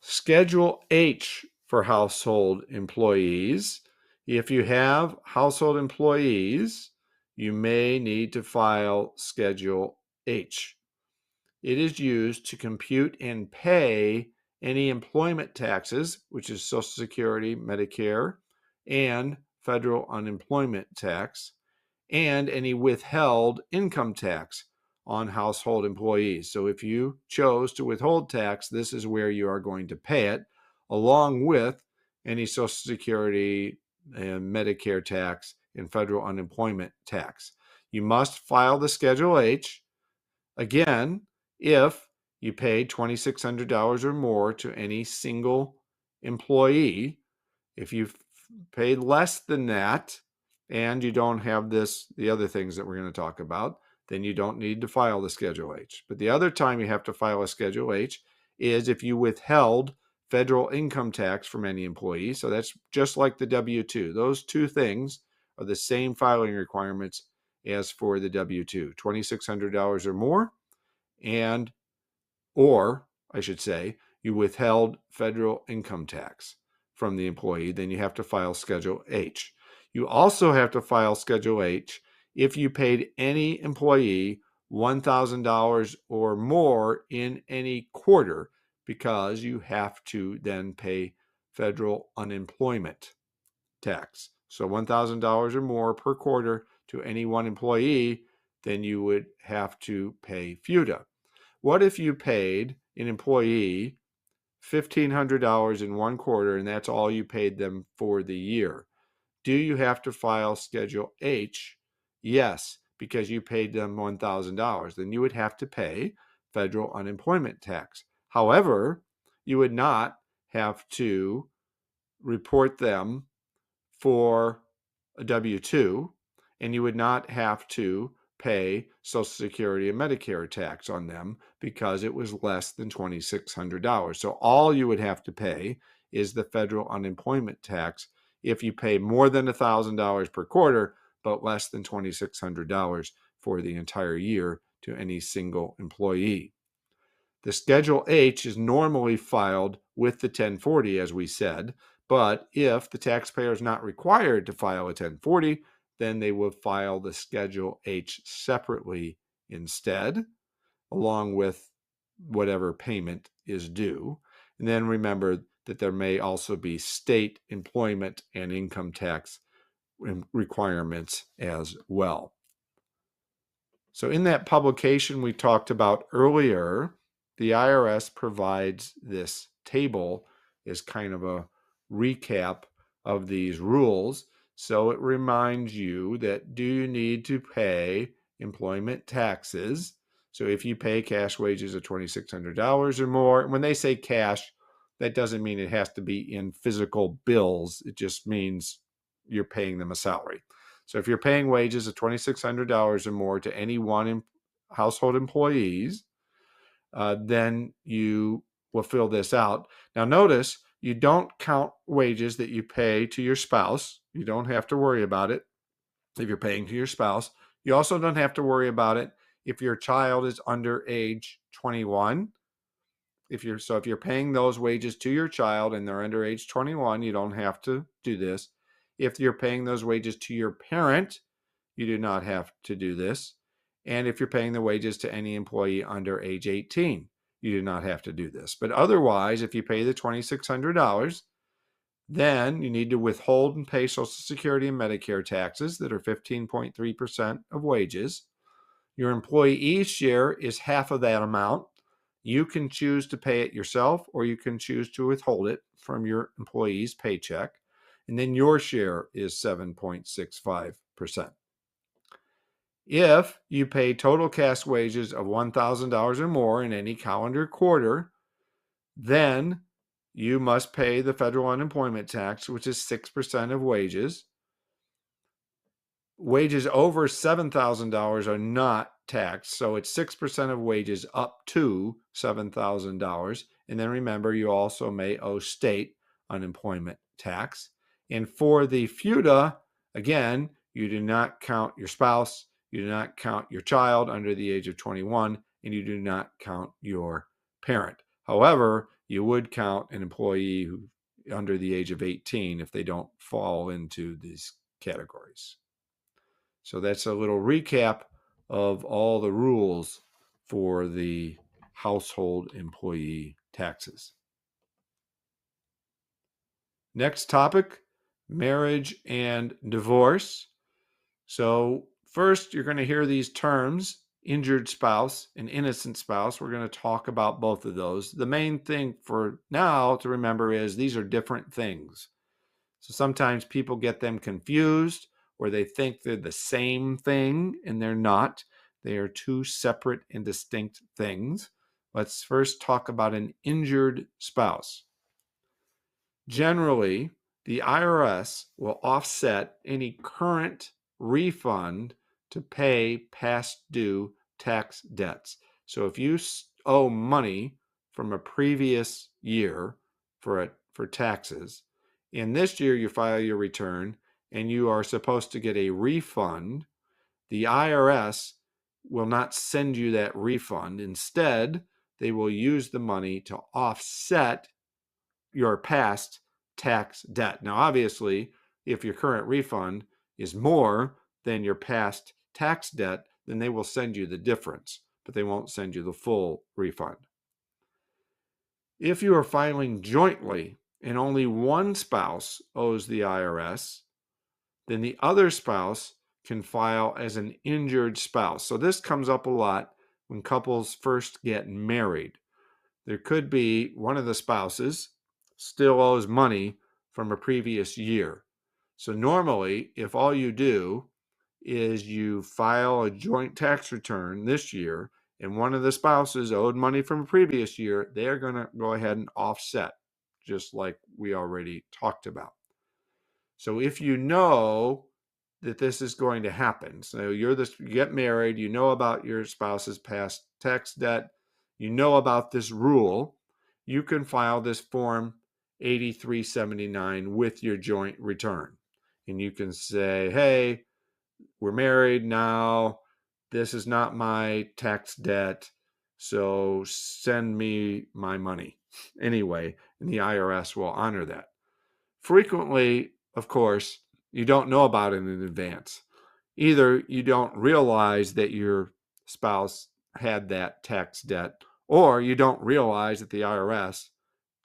Schedule H for household employees. If you have household employees, you may need to file Schedule H. It is used to compute and pay any employment taxes, which is Social Security, Medicare, and federal unemployment tax, and any withheld income tax on household employees. So if you chose to withhold tax, this is where you are going to pay it, along with any Social Security and Medicare tax and federal unemployment tax. You must file the Schedule H. Again, if you paid $2,600 or more to any single employee. If you've paid less than that and you don't have the other things that we're going to talk about, then you don't need to file the Schedule H. But the other time you have to file a Schedule H is if you withheld federal income tax from any employee. So that's just like the W-2. Those two things are the same filing requirements as for the W-2, $2,600 or more, or I should say, you withheld federal income tax from the employee, then you have to file Schedule H. You also have to file Schedule H if you paid any employee $1,000 or more in any quarter, because you have to then pay federal unemployment tax. So $1,000 or more per quarter to any one employee, then you would have to pay FUTA. What if you paid an employee $1,500 in one quarter and that's all you paid them for the year? Do you have to file Schedule H? Yes, because you paid them $1,000. Then you would have to pay federal unemployment tax. However, you would not have to report them for a W-2, and you would not have to pay Social Security and Medicare tax on them because it was less than $2,600. So all you would have to pay is the federal unemployment tax if you pay more than $1,000 per quarter, but less than $2,600 for the entire year to any single employee. The Schedule H is normally filed with the 1040, as we said, but if the taxpayer is not required to file a 1040, then they will file the Schedule H separately instead, along with whatever payment is due. And then remember that there may also be state employment and income tax requirements as well. So in that publication we talked about earlier, the IRS provides this table as kind of a recap of these rules. So it reminds you that do you need to pay employment taxes? So if you pay cash wages of $2,600 or more, and when they say cash, that doesn't mean it has to be in physical bills. It just means you're paying them a salary. So if you're paying wages of $2,600 or more to any one household employees, then you will fill this out. Now notice you don't count wages that you pay to your spouse. You don't have to worry about it if you're paying to your spouse. You also don't have to worry about it if your child is under age 21. If you're paying those wages to your child and they're under age 21, you don't have to do this. If you're paying those wages to your parent, you do not have to do this. And if you're paying the wages to any employee under age 18, you do not have to do this. But otherwise, if you pay the $2,600, then you need to withhold and pay Social Security and Medicare taxes that are 15.3% of wages. Your employee share is half of that amount. You can choose to pay it yourself, or you can choose to withhold it from your employee's paycheck. And then your share is 7.65%. If you pay total cash wages of $1,000 or more in any calendar quarter, then you must pay the federal unemployment tax, which is 6% of wages. Wages over $7,000 are not taxed, so it's 6% of wages up to $7,000. And then remember, you also may owe state unemployment tax. And for the FUTA, again, you do not count your spouse, you do not count your child under the age of 21, and you do not count your parent. However, you would count an employee who under the age of 18 if they don't fall into these categories. So that's a little recap of all the rules for the household employee taxes. Next topic, marriage and divorce. So first, you're going to hear these terms, injured spouse and innocent spouse. We're going to talk about both of those. The main thing for now to remember is these are different things. So sometimes people get them confused, or they think they're the same thing, and they're not. They are two separate and distinct things. Let's first talk about an injured spouse. Generally, the IRS will offset any current refund to pay past due tax debts. So if you owe money from a previous year for taxes, and this year you file your return and you are supposed to get a refund, the IRS will not send you that refund. Instead, they will use the money to offset your past tax debt. Now, obviously, if your current refund is more than your past tax debt, then they will send you the difference, but they won't send you the full refund. If you are filing jointly and only one spouse owes the IRS, then the other spouse can file as an injured spouse. So this comes up a lot when couples first get married. There could be one of the spouses still owes money from a previous year. So normally, if all you do is you file a joint tax return this year and one of the spouses owed money from a previous year, they're going to go ahead and offset, just like we already talked about. So if you know that this is going to happen, so you get married, you know about your spouse's past tax debt, you know about this rule, you can file this form 8379 with your joint return. And you can say, hey, we're married now. This is not my tax debt, so send me my money anyway, and the IRS will honor that. Frequently, of course, you don't know about it in advance. Either you don't realize that your spouse had that tax debt, or you don't realize that the IRS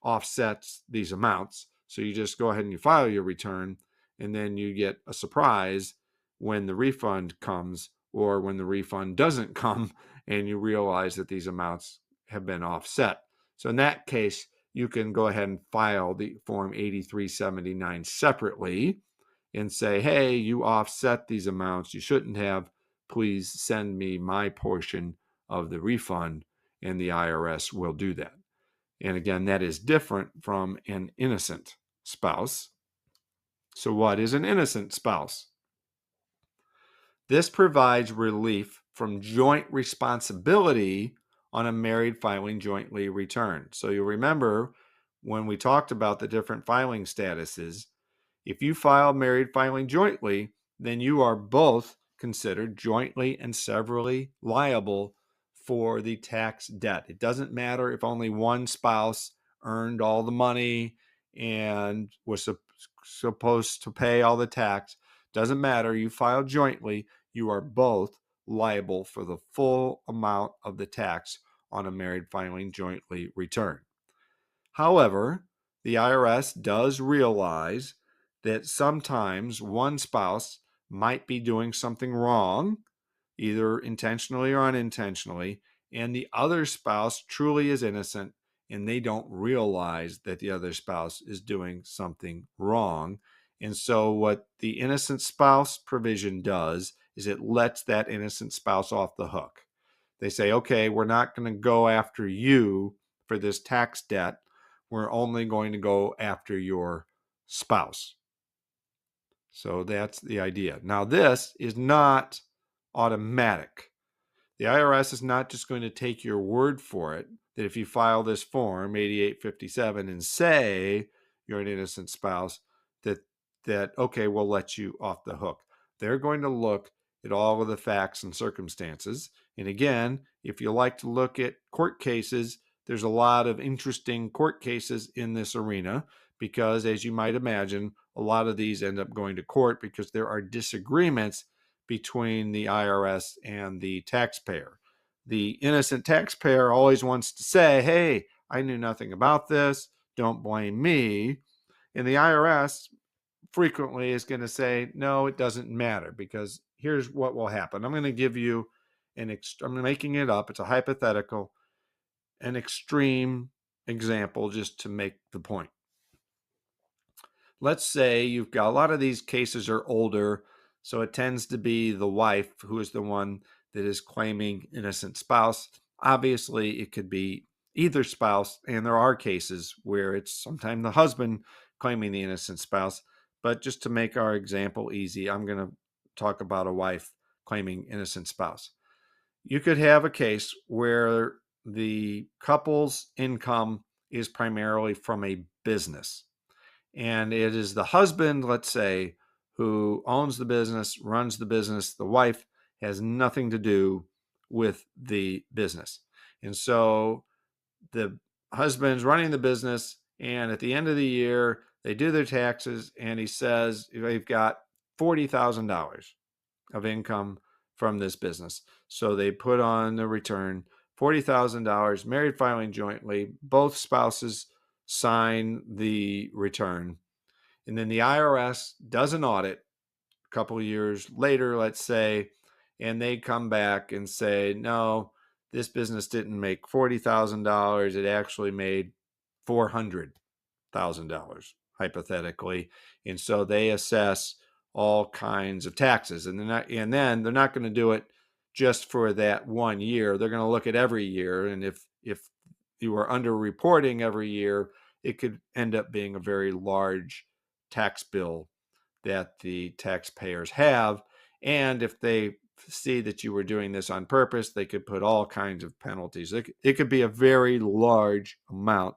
offsets these amounts. So you just go ahead and you file your return, and then you get a surprise when the refund comes or when the refund doesn't come and you realize that these amounts have been offset. So in that case, you can go ahead and file the Form 8379 separately and say, hey, you offset these amounts. You shouldn't have. Please send me my portion of the refund, and the IRS will do that. And again, that is different from an innocent spouse. So, what is an innocent spouse? This provides relief from joint responsibility on a married filing jointly return. So, you'll remember when we talked about the different filing statuses, if you file married filing jointly, then you are both considered jointly and severally liable for the tax debt. It doesn't matter if only one spouse earned all the money and was supposed to pay all the tax. Doesn't matter. You file jointly, you are both liable for the full amount of the tax on a married filing jointly return. However, the IRS does realize that sometimes one spouse might be doing something wrong, either intentionally or unintentionally, and the other spouse truly is innocent and they don't realize that the other spouse is doing something wrong. And so, what the innocent spouse provision does is it lets that innocent spouse off the hook. They say, okay, we're not going to go after you for this tax debt. We're only going to go after your spouse. So that's the idea. Now, this is not automatic. The IRS is not just going to take your word for it that if you file this form 8857 and say you're an innocent spouse, that okay, we'll let you off the hook. They're going to look at all of the facts and circumstances. And again, if you like to look at court cases, there's a lot of interesting court cases in this arena because, as you might imagine, a lot of these end up going to court because there are disagreements between the IRS and the taxpayer. The innocent taxpayer always wants to say, hey, I knew nothing about this. Don't blame me. And the IRS frequently is going to say, no, it doesn't matter because here's what will happen. I'm going to give you I'm making it up. It's a hypothetical, an extreme example just to make the point. Let's say you've got a lot of these cases are older, so it tends to be the wife who is the one that is claiming innocent spouse. Obviously, it could be either spouse, and there are cases where it's sometimes the husband claiming the innocent spouse. But just to make our example easy, I'm going to talk about a wife claiming innocent spouse. You could have a case where the couple's income is primarily from a business. And it is the husband, let's say, who owns the business, runs the business. The wife has nothing to do with the business. And so the husband's running the business, and at the end of the year, they do their taxes, and he says they've got $40,000 of income from this business. So they put on the return $40,000, married filing jointly. Both spouses sign the return. And then the IRS does an audit a couple of years later, let's say, and they come back and say, no, this business didn't make $40,000. It actually made $400,000, hypothetically. And so they assess all kinds of taxes. And then they're not going to do it just for that 1 year. They're going to look at every year. And if you are underreporting every year, it could end up being a very large tax bill that the taxpayers have. And if they see that you were doing this on purpose, they could put all kinds of penalties. It could be a very large amount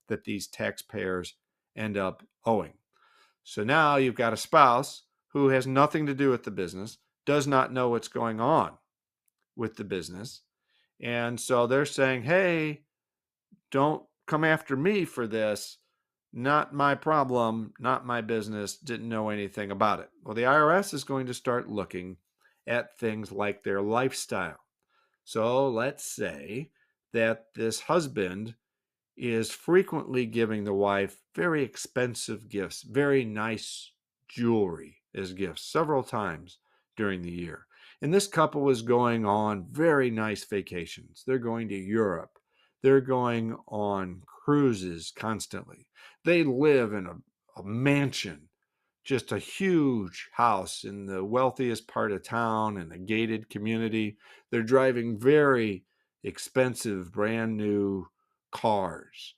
that these taxpayers end up owing. So now you've got a spouse who has nothing to do with the business, does not know what's going on with the business. And so they're saying, hey, don't come after me for this. Not my problem, not my business, didn't know anything about it. Well, the IRS is going to start looking at things like their lifestyle. So let's say that this husband is frequently giving the wife very expensive gifts, very nice jewelry as gifts several times during the year. And this couple is going on very nice vacations. They're going to Europe. They're going on cruises constantly. They live in a mansion, just a huge house in the wealthiest part of town in a gated community. They're driving very expensive, brand new cars.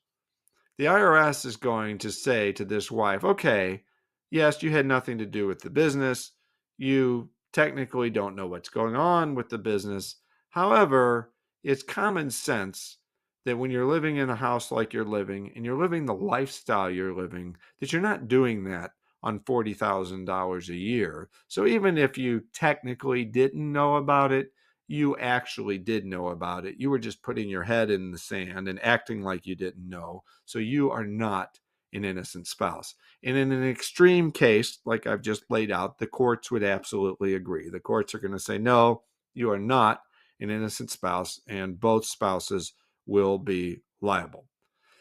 The IRS is going to say to this wife, okay, yes, you had nothing to do with the business. You technically don't know what's going on with the business. However, it's common sense that when you're living in a house like you're living and you're living the lifestyle you're living, that you're not doing that on $40,000 a year. So even if you technically didn't know about it, you actually did know about it. You were just putting your head in the sand and acting like you didn't know. So you are not an innocent spouse. And in an extreme case, like I've just laid out, the courts would absolutely agree. The courts are going to say, no, you are not an innocent spouse, and both spouses will be liable.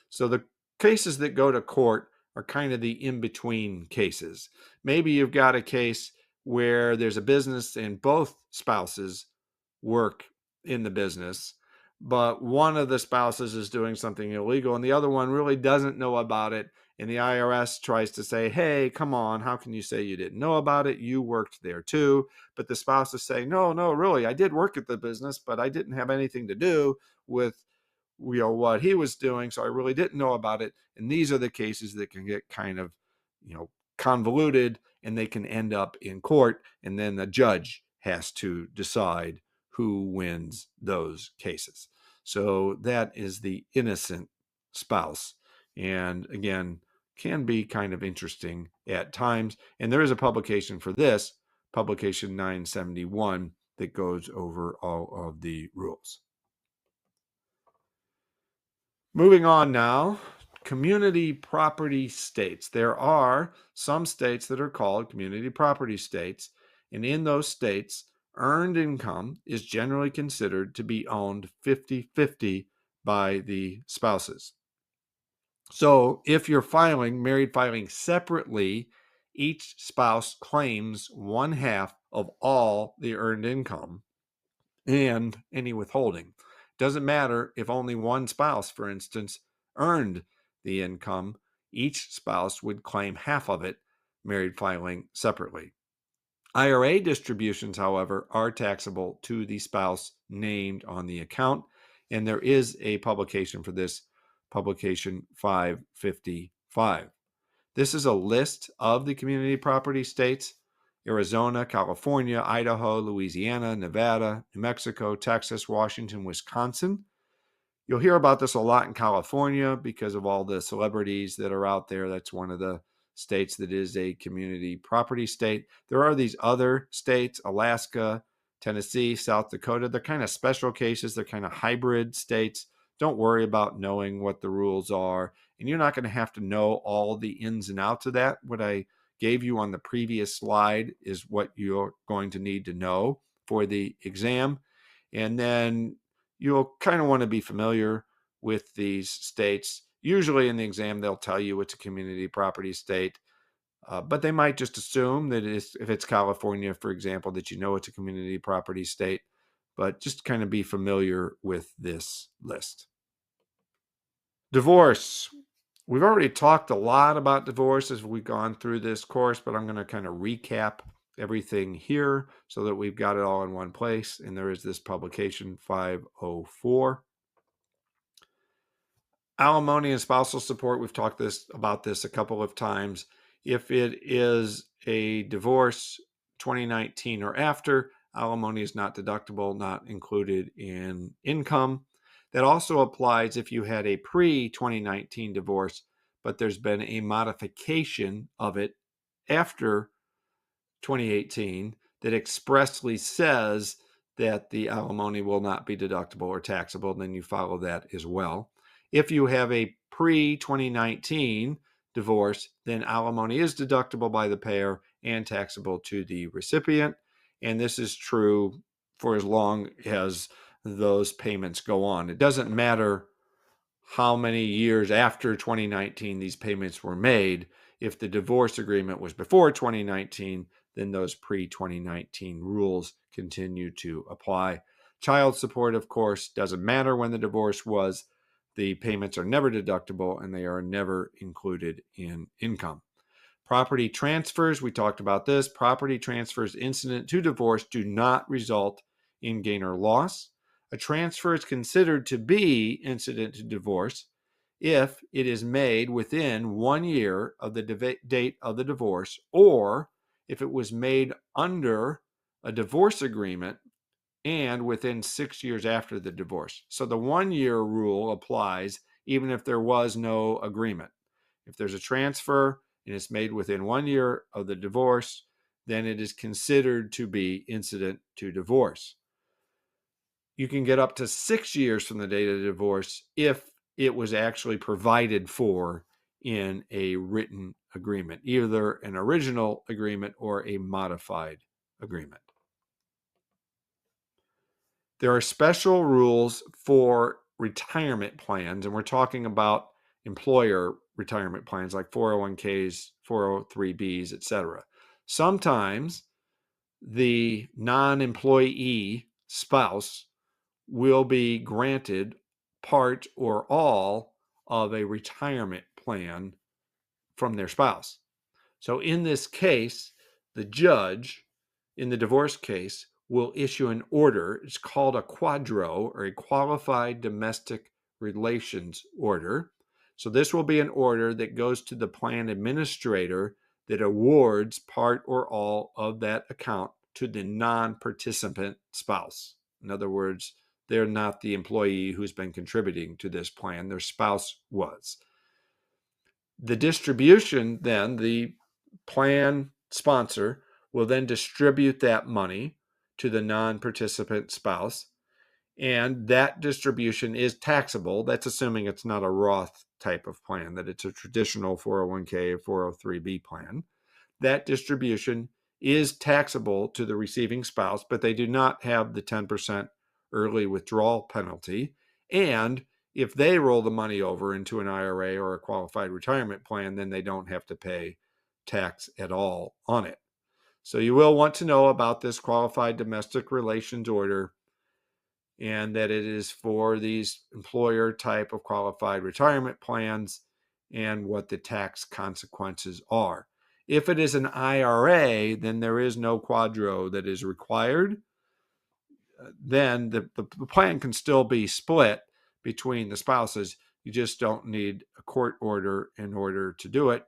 So the cases that go to court are kind of the in-between cases. Maybe you've got a case where there's a business and both spouses work in the business, but one of the spouses is doing something illegal and the other one really doesn't know about it. And the IRS tries to say, hey, come on, how can you say you didn't know about it? You worked there too. But the spouse is saying, no, really, I did work at the business, but I didn't have anything to do with what he was doing, so I really didn't know about it. And these are the cases that can get kind of convoluted, and they can end up in court, and then the judge has to decide who wins those cases. So that is the innocent spouse, and again, can be kind of interesting at times. And there is a publication for this, publication 971, that goes over all of the rules. Moving on now, community property states. There are some states that are called community property states, and in those states, earned income is generally considered to be owned 50-50 by the spouses. So if you're married filing separately, each spouse claims one half of all the earned income and any withholding. Doesn't matter if only one spouse, for instance, earned the income, each spouse would claim half of it, married filing separately. IRA distributions, however, are taxable to the spouse named on the account, and there is a publication for this, publication 555. This is a list of the community property states: Arizona, California, Idaho, Louisiana, Nevada, New Mexico, Texas, Washington, Wisconsin. You'll hear about this a lot in California because of all the celebrities that are out there. That's one of the states that is a community property state. There are these other states, Alaska, Tennessee, South Dakota. They're kind of special cases. They're kind of hybrid states. Don't worry about knowing what the rules are. And you're not going to have to know all the ins and outs of that. What I gave you on the previous slide is what you're going to need to know for the exam. And then you'll kind of want to be familiar with these states. Usually in the exam, they'll tell you it's a community property state, but they might just assume that if it's California, for example, that you know it's a community property state, but just kind of be familiar with this list. Divorce. We've already talked a lot about divorce as we've gone through this course, but I'm going to kind of recap everything here so that we've got it all in one place. And there is this publication 504. Alimony and spousal support. We've talked about this a couple of times. If it is a divorce 2019 or after, alimony is not deductible, not included in income. That also applies if you had a pre-2019 divorce, but there's been a modification of it after 2018 that expressly says that the alimony will not be deductible or taxable, then you follow that as well. If you have a pre-2019 divorce, then alimony is deductible by the payer and taxable to the recipient. And this is true for as long as those payments go on. It doesn't matter how many years after 2019 these payments were made. If the divorce agreement was before 2019, then those pre-2019 rules continue to apply. Child support, of course, doesn't matter when the divorce was. The payments are never deductible and they are never included in income. Property transfers, we talked about this. Property transfers incident to divorce do not result in gain or loss. A transfer is considered to be incident to divorce if it is made within 1 year of the date of the divorce, or if it was made under a divorce agreement and within 6 years after the divorce. So the 1 year rule applies even if there was no agreement. If there's a transfer and it's made within 1 year of the divorce, then it is considered to be incident to divorce. You can get up to 6 years from the date of the divorce if it was actually provided for in a written agreement, either an original agreement or a modified agreement. There are special rules for retirement plans, and we're talking about employer retirement plans like 401ks, 403bs, etc. Sometimes the non-employee spouse will be granted part or all of a retirement plan from their spouse. So in this case, the judge in the divorce case will issue an order. It's called a quadro, or a qualified domestic relations order. So this will be an order that goes to the plan administrator that awards part or all of that account to the non-participant spouse. In other words, they're not the employee who's been contributing to this plan. Their spouse was. The distribution, then, the plan sponsor will then distribute that money to the non-participant spouse, and that distribution is taxable. That's assuming it's not a Roth type of plan, that it's a traditional 401k or 403b plan. That distribution is taxable to the receiving spouse, but they do not have the 10% early withdrawal penalty. And if they roll the money over into an IRA or a qualified retirement plan, then they don't have to pay tax at all on it. So you will want to know about this qualified domestic relations order, and that it is for these employer type of qualified retirement plans and what the tax consequences are. If it is an IRA, then there is no quadro that is required. Then the plan can still be split between the spouses. You just don't need a court order in order to do it.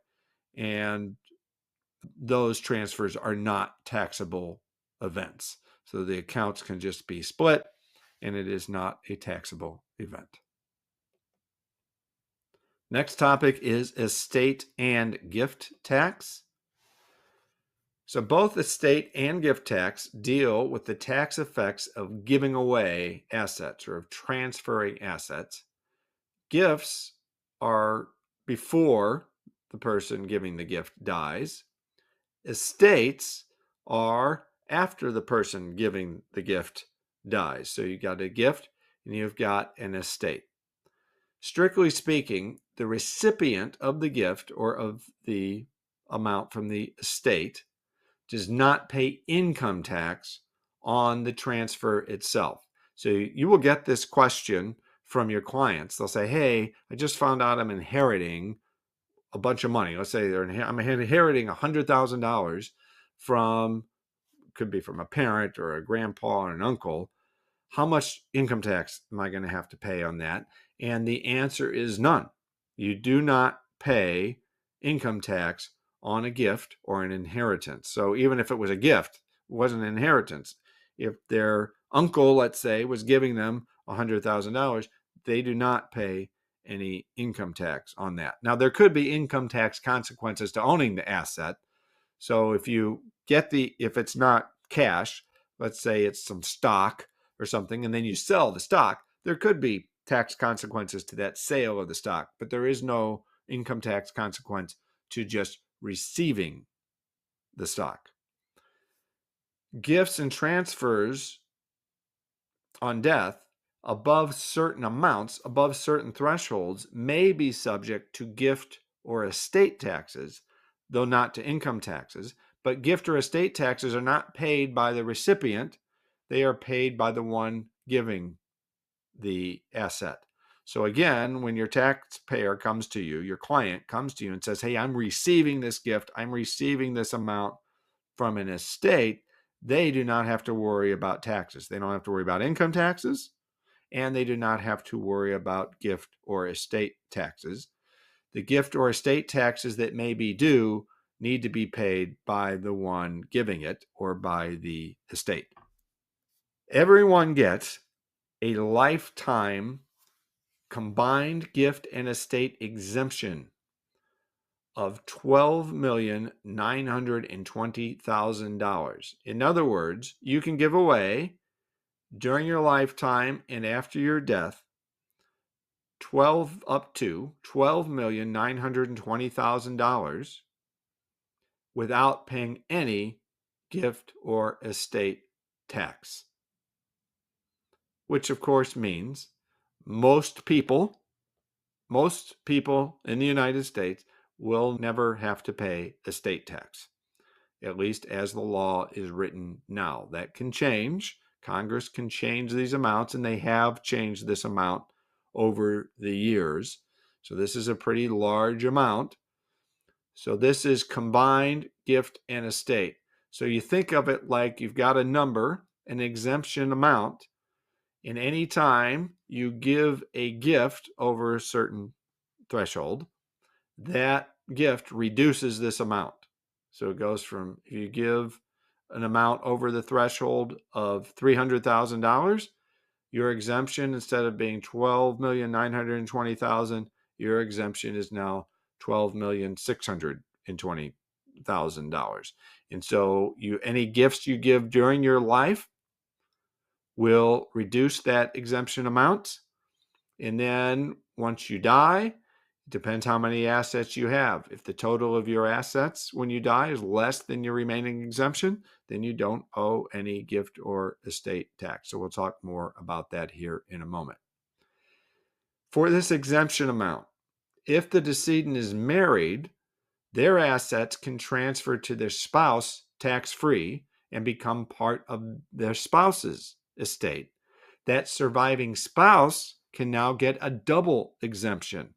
And those transfers are not taxable events. So the accounts can just be split, and it is not a taxable event. Next topic is estate and gift tax. So both estate and gift tax deal with the tax effects of giving away assets or of transferring assets. Gifts are before the person giving the gift dies. Estates are after the person giving the gift dies. So you've got a gift and you've got an estate. Strictly speaking, the recipient of the gift or of the amount from the estate does not pay income tax on the transfer itself. So you will get this question from your clients. They'll say, hey, I just found out I'm inheriting a bunch of money. Let's say I'm inheriting $100,000 from, could be from a parent or a grandpa or an uncle. How much income tax am I going to have to pay on that? And the answer is none. You do not pay income tax on a gift or an inheritance. So even if it was a gift, it wasn't an inheritance. If their uncle, let's say, was giving them $100,000, they do not pay any income tax on that. Now, there could be income tax consequences to owning the asset. So if it's not cash, let's say it's some stock or something, and then you sell the stock, there could be tax consequences to that sale of the stock, but there is no income tax consequence to just receiving the stock. Gifts and transfers on death above certain amounts, above certain thresholds, may be subject to gift or estate taxes, though not to income taxes. But gift or estate taxes are not paid by the recipient. They are paid by the one giving the asset. So again, when your taxpayer comes to you, your client comes to you and says, hey, I'm receiving this gift, I'm receiving this amount from an estate, they do not have to worry about taxes. They don't have to worry about income taxes, and they do not have to worry about gift or estate taxes. The gift or estate taxes that may be due need to be paid by the one giving it or by the estate. Everyone gets a lifetime combined gift and estate exemption of $12,920,000. In other words, you can give away during your lifetime and after your death up to $12,920,000 without paying any gift or estate tax. Which of course means most people in the United States will never have to pay estate tax, at least as the law is written now. That can change. Congress can change these amounts, and they have changed this amount over the years. So this is a pretty large amount. So this is combined gift and estate. So you think of it like you've got a number, an exemption amount, and any time you give a gift over a certain threshold, that gift reduces this amount. So it goes from, if you give an amount over the threshold of $300,000, your exemption, instead of being $12,920,000, your exemption is now $12,620,000. And so any gifts you give during your life will reduce that exemption amount. And then once you die, it depends how many assets you have. If the total of your assets when you die is less than your remaining exemption, then you don't owe any gift or estate tax. So we'll talk more about that here in a moment. For this exemption amount, if the decedent is married, their assets can transfer to their spouse tax-free and become part of their spouse's estate. That surviving spouse can now get a double exemption,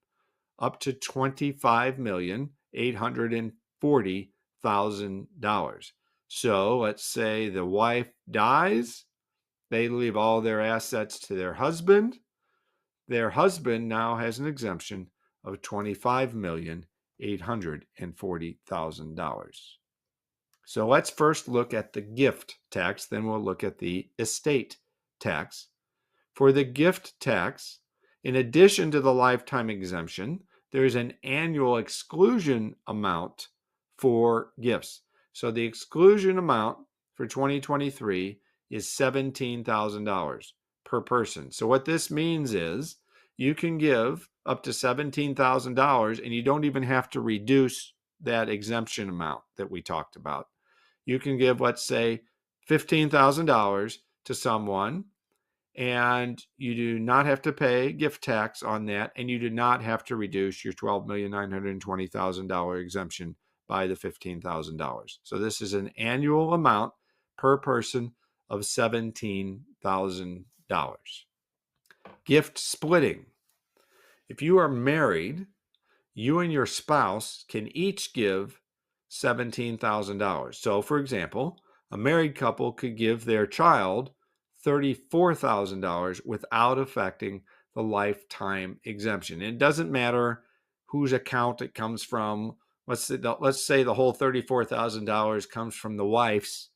up to $25,840,000. So let's say the wife dies, they leave all their assets to their husband. Their husband now has an exemption of $25,840,000. So let's first look at the gift tax, then we'll look at the estate tax. For the gift tax, in addition to the lifetime exemption, there's an annual exclusion amount for gifts. So the exclusion amount for 2023 is $17,000 per person. So what this means is you can give up to $17,000 and you don't even have to reduce that exemption amount that we talked about. You can give, let's say, $15,000 to someone, and you do not have to pay gift tax on that, and you do not have to reduce your $12,920,000 exemption by the $15,000. So this is an annual amount per person of $17,000. Gift splitting. If you are married, you and your spouse can each give $17,000. So, for example, a married couple could give their child $34,000 without affecting the lifetime exemption. And it doesn't matter whose account it comes from. Let's say the whole $34,000 comes from the wife's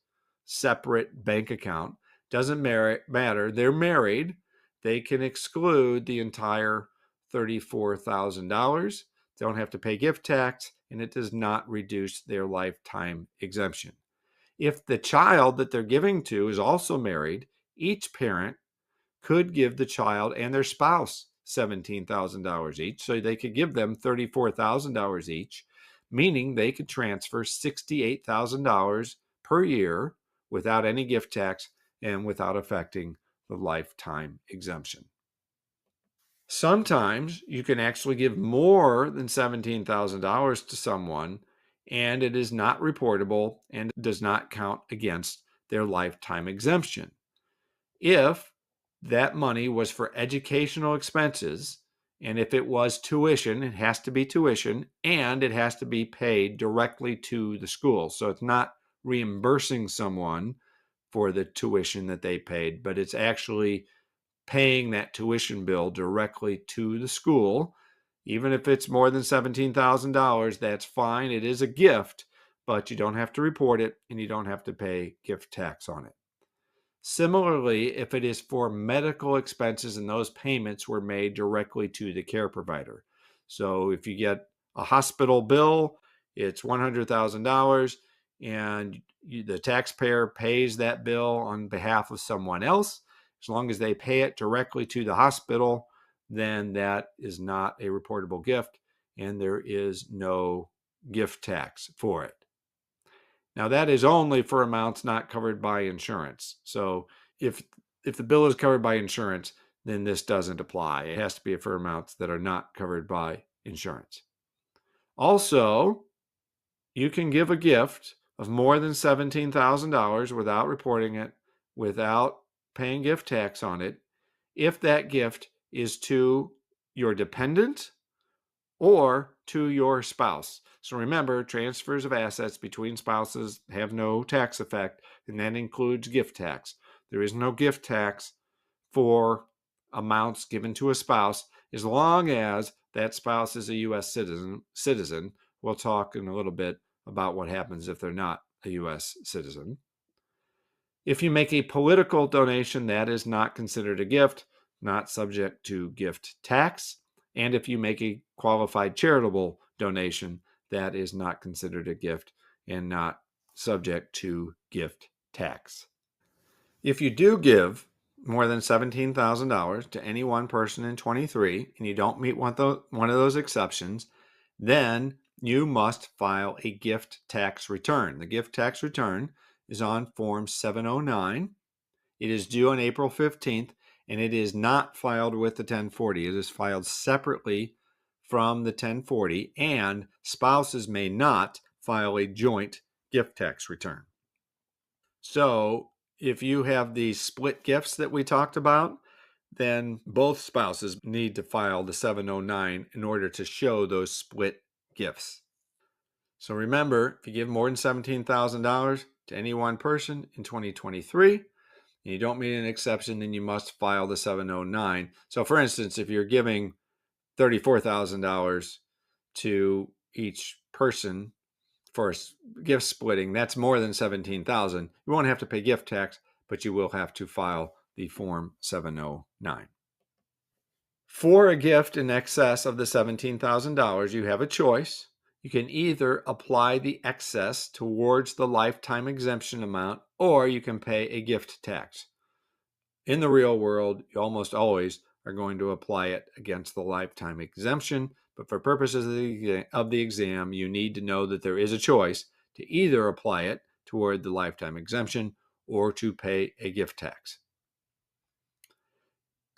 separate bank account. Doesn't matter. They're married. They can exclude the entire $34,000. Don't have to pay gift tax, and it does not reduce their lifetime exemption. If the child that they're giving to is also married, each parent could give the child and their spouse $17,000 each. So they could give them $34,000 each, meaning they could transfer $68,000 per year without any gift tax and without affecting the lifetime exemption. Sometimes you can actually give more than $17,000 to someone, and it is not reportable and does not count against their lifetime exemption. If that money was for educational expenses. And if it was tuition, it has to be tuition, and it has to be paid directly to the school. So it's not reimbursing someone for the tuition that they paid, but it's actually paying that tuition bill directly to the school. Even if it's more than $17,000, that's fine. It is a gift, but you don't have to report it and you don't have to pay gift tax on it. Similarly, if it is for medical expenses and those payments were made directly to the care provider. So if you get a hospital bill, it's $100,000 and the taxpayer pays that bill on behalf of someone else. As long as they pay it directly to the hospital, then that is not a reportable gift and there is no gift tax for it. Now, that is only for amounts not covered by insurance. So if the bill is covered by insurance, then this doesn't apply. It has to be for amounts that are not covered by insurance. Also, you can give a gift of more than $17,000 without reporting it, without paying gift tax on it, if that gift is to your dependent or to your spouse. So remember, transfers of assets between spouses have no tax effect, and that includes gift tax. There is no gift tax for amounts given to a spouse as long as that spouse is a U.S. citizen. We'll talk in a little bit about what happens if they're not a U.S. citizen. If you make a political donation, that is not considered a gift, not subject to gift tax. And if you make a qualified charitable donation, that is not considered a gift and not subject to gift tax. If you do give more than $17,000 to any one person in 23 and you don't meet one of those exceptions, then you must file a gift tax return. The gift tax return is on Form 709. It is due on April 15th, and it is not filed with the 1040. It is filed separately from the 1040, and spouses may not file a joint gift tax return. So if you have these split gifts that we talked about, then both spouses need to file the 709 in order to show those split gifts. So remember, if you give more than $17,000 to any one person in 2023, and you don't meet an exception, then you must file the 709. So for instance, if you're giving $34,000 to each person for gift splitting, that's more than $17,000. You won't have to pay gift tax, but you will have to file the Form 709. For a gift in excess of the $17,000, you have a choice. You can either apply the excess towards the lifetime exemption amount, or you can pay a gift tax. In the real world, you almost always are going to apply it against the lifetime exemption, but for purposes of the exam, you need to know that there is a choice to either apply it toward the lifetime exemption or to pay a gift tax.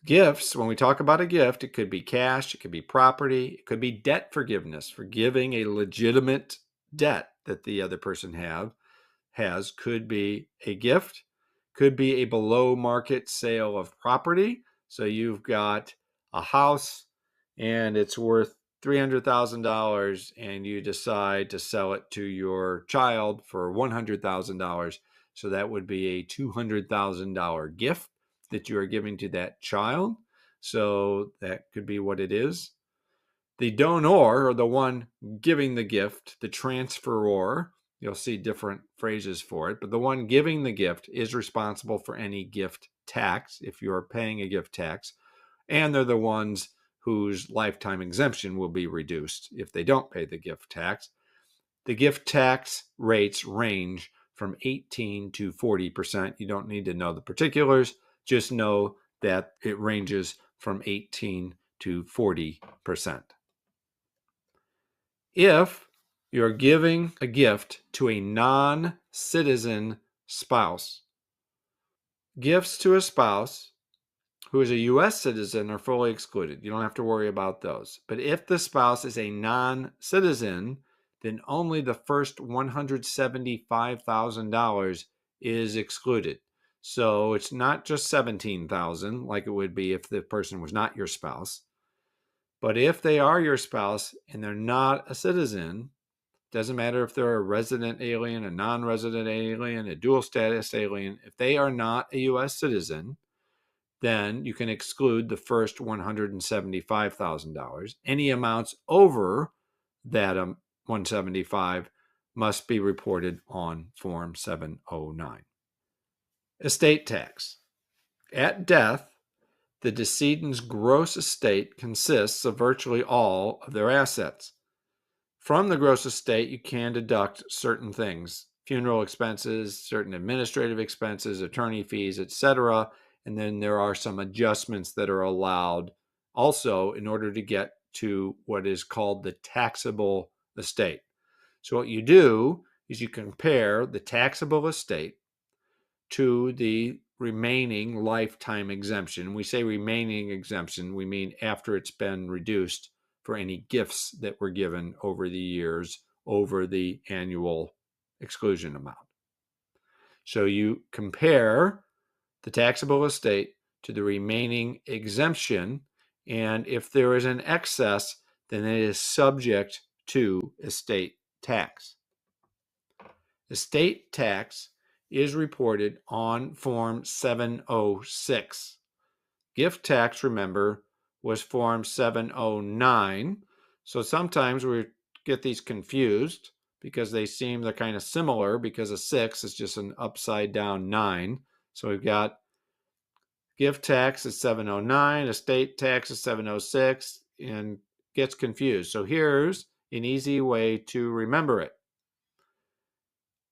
Gifts, when we talk about a gift, it could be cash, it could be property, it could be debt forgiveness, forgiving a legitimate debt that the other person has, could be a gift, could be a below market sale of property. So you've got a house and it's worth $300,000 and you decide to sell it to your child for $100,000. So that would be a $200,000 gift that you are giving to that child. So that could be what it is. The donor, or the one giving the gift, the transferor, you'll see different phrases for it, but the one giving the gift is responsible for any gift tax if you're paying a gift tax, and they're the ones whose lifetime exemption will be reduced if they don't pay the gift tax. The gift tax rates range from 18 to 40%. You don't need to know the particulars. Just know that it ranges from 18 to 40%. If you're giving a gift to a non-citizen spouse, gifts to a spouse who is a U.S. citizen are fully excluded. You don't have to worry about those. But if the spouse is a non-citizen, then only the first $175,000 is excluded. So it's not just 17,000 like it would be if the person was not your spouse. But if they are your spouse and they're not a citizen, doesn't matter if they're a resident alien, a non-resident alien, a dual status alien, if they are not a US citizen, then you can exclude the first $175,000. Any amounts over that 175 must be reported on Form 709. Estate tax. At death, the decedent's gross estate consists of virtually all of their assets. From the gross estate, you can deduct certain things: funeral expenses, certain administrative expenses, attorney fees, etc. And then there are some adjustments that are allowed also in order to get to what is called the taxable estate. So what you do is you compare the taxable estate to the remaining lifetime exemption. We say remaining exemption, we mean after it's been reduced for any gifts that were given over the years over the annual exclusion amount. So you compare the taxable estate to the remaining exemption, and if there is an excess, then it is subject to estate tax. Estate tax is reported on Form 706. Gift tax, remember, was Form 709. So sometimes we get these confused because they're kind of similar, because a 6 is just an upside down 9. So we've got gift tax is 709, estate tax is 706, and gets confused. So here's an easy way to remember it.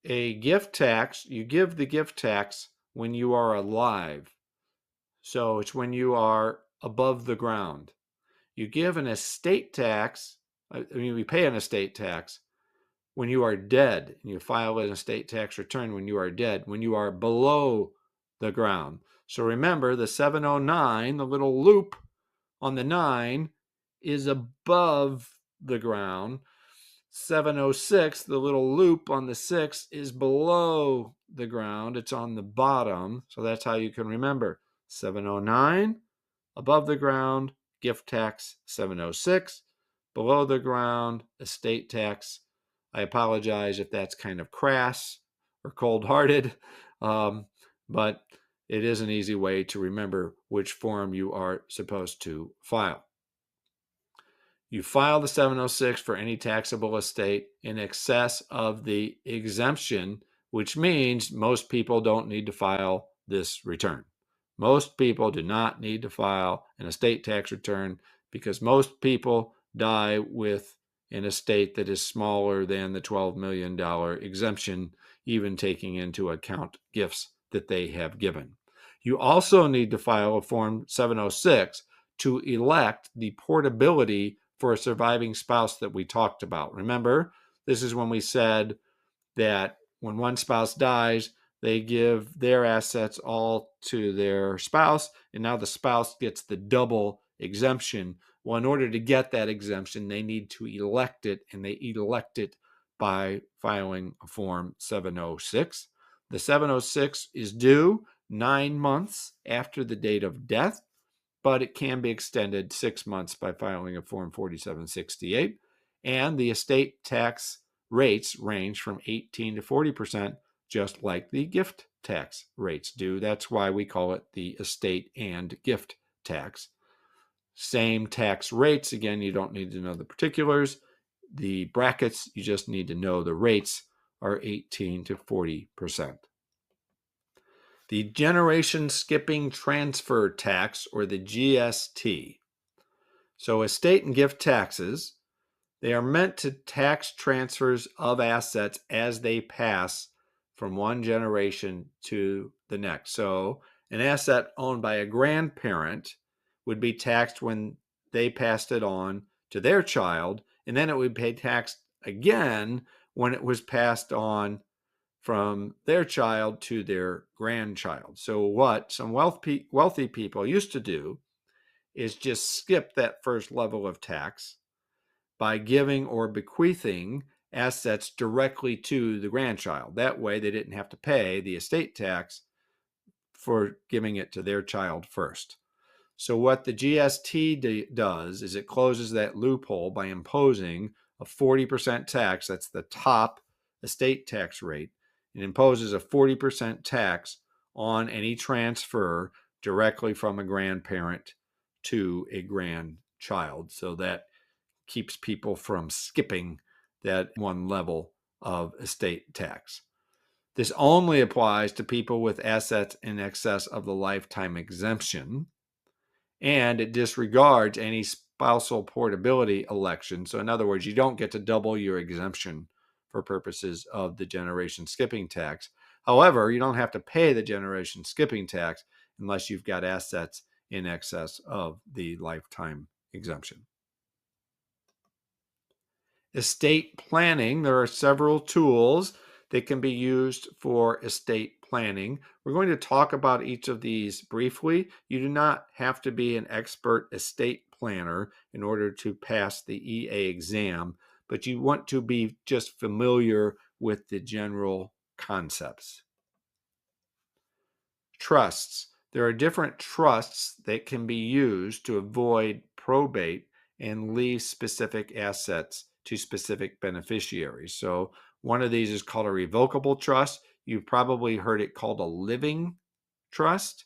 A gift tax, you give the gift tax when you are alive. So it's when you are above the ground. You give an estate tax, we pay an estate tax when you are dead, and you file an estate tax return when you are dead, when you are below the ground. So remember, the 709, the little loop on the 9, is above the ground. 706, the little loop on the 6, is below the ground. It's on the bottom. So that's how you can remember. 709, above the ground, gift tax. 706, below the ground, estate tax. I apologize if that's kind of crass or cold-hearted, but it is an easy way to remember which form you are supposed to file. You file the 706 for any taxable estate in excess of the exemption, which means most people don't need to file this return. Most people do not need to file an estate tax return because most people die with an estate that is smaller than the $12 million exemption, even taking into account gifts that they have given. You also need to file a Form 706 to elect the portability for a surviving spouse that we talked about. Remember, this is when we said that when one spouse dies, they give their assets all to their spouse, and now the spouse gets the double exemption. Well, in order to get that exemption, they need to elect it, and they elect it by filing a Form 706. The 706 is due 9 months after the date of death, but it can be extended 6 months by filing a Form 4768. And the estate tax rates range from 18 to 40%, just like the gift tax rates do. That's why we call it the estate and gift tax. Same tax rates. Again, you don't need to know the particulars. The brackets, you just need to know the rates are 18 to 40%. The generation skipping transfer tax, or the GST. So estate and gift taxes, they are meant to tax transfers of assets as they pass from one generation to the next. So an asset owned by a grandparent would be taxed when they passed it on to their child, and then it would be taxed again when it was passed on from their child to their grandchild. So what some wealthy people used to do is just skip that first level of tax by giving or bequeathing assets directly to the grandchild. That way they didn't have to pay the estate tax for giving it to their child first. So what the GST does is it closes that loophole by imposing a 40% tax. That's the top estate tax rate. It imposes a 40% tax on any transfer directly from a grandparent to a grandchild. So that keeps people from skipping that one level of estate tax. This only applies to people with assets in excess of the lifetime exemption, and it disregards any spousal portability election. So, in other words, you don't get to double your exemption for purposes of the generation skipping tax. However, you don't have to pay the generation skipping tax unless you've got assets in excess of the lifetime exemption. Estate planning, there are several tools that can be used for estate planning. We're going to talk about each of these briefly. You do not have to be an expert estate planner in order to pass the EA exam, but you want to be just familiar with the general concepts. Trusts. There are different trusts that can be used to avoid probate and leave specific assets to specific beneficiaries. So one of these is called a revocable trust. You've probably heard it called a living trust.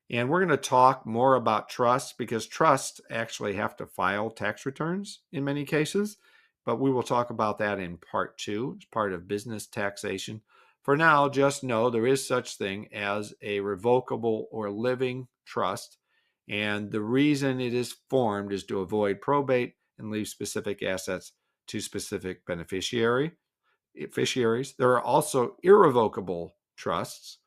And we're going to talk more about trusts because trusts actually have to file tax returns in many cases. But we will talk about that in part 2 as part of business taxation. For now, just know there is such thing as a revocable or living trust. And the reason it is formed is to avoid probate and leave specific assets to specific beneficiaries. There are also irrevocable trusts.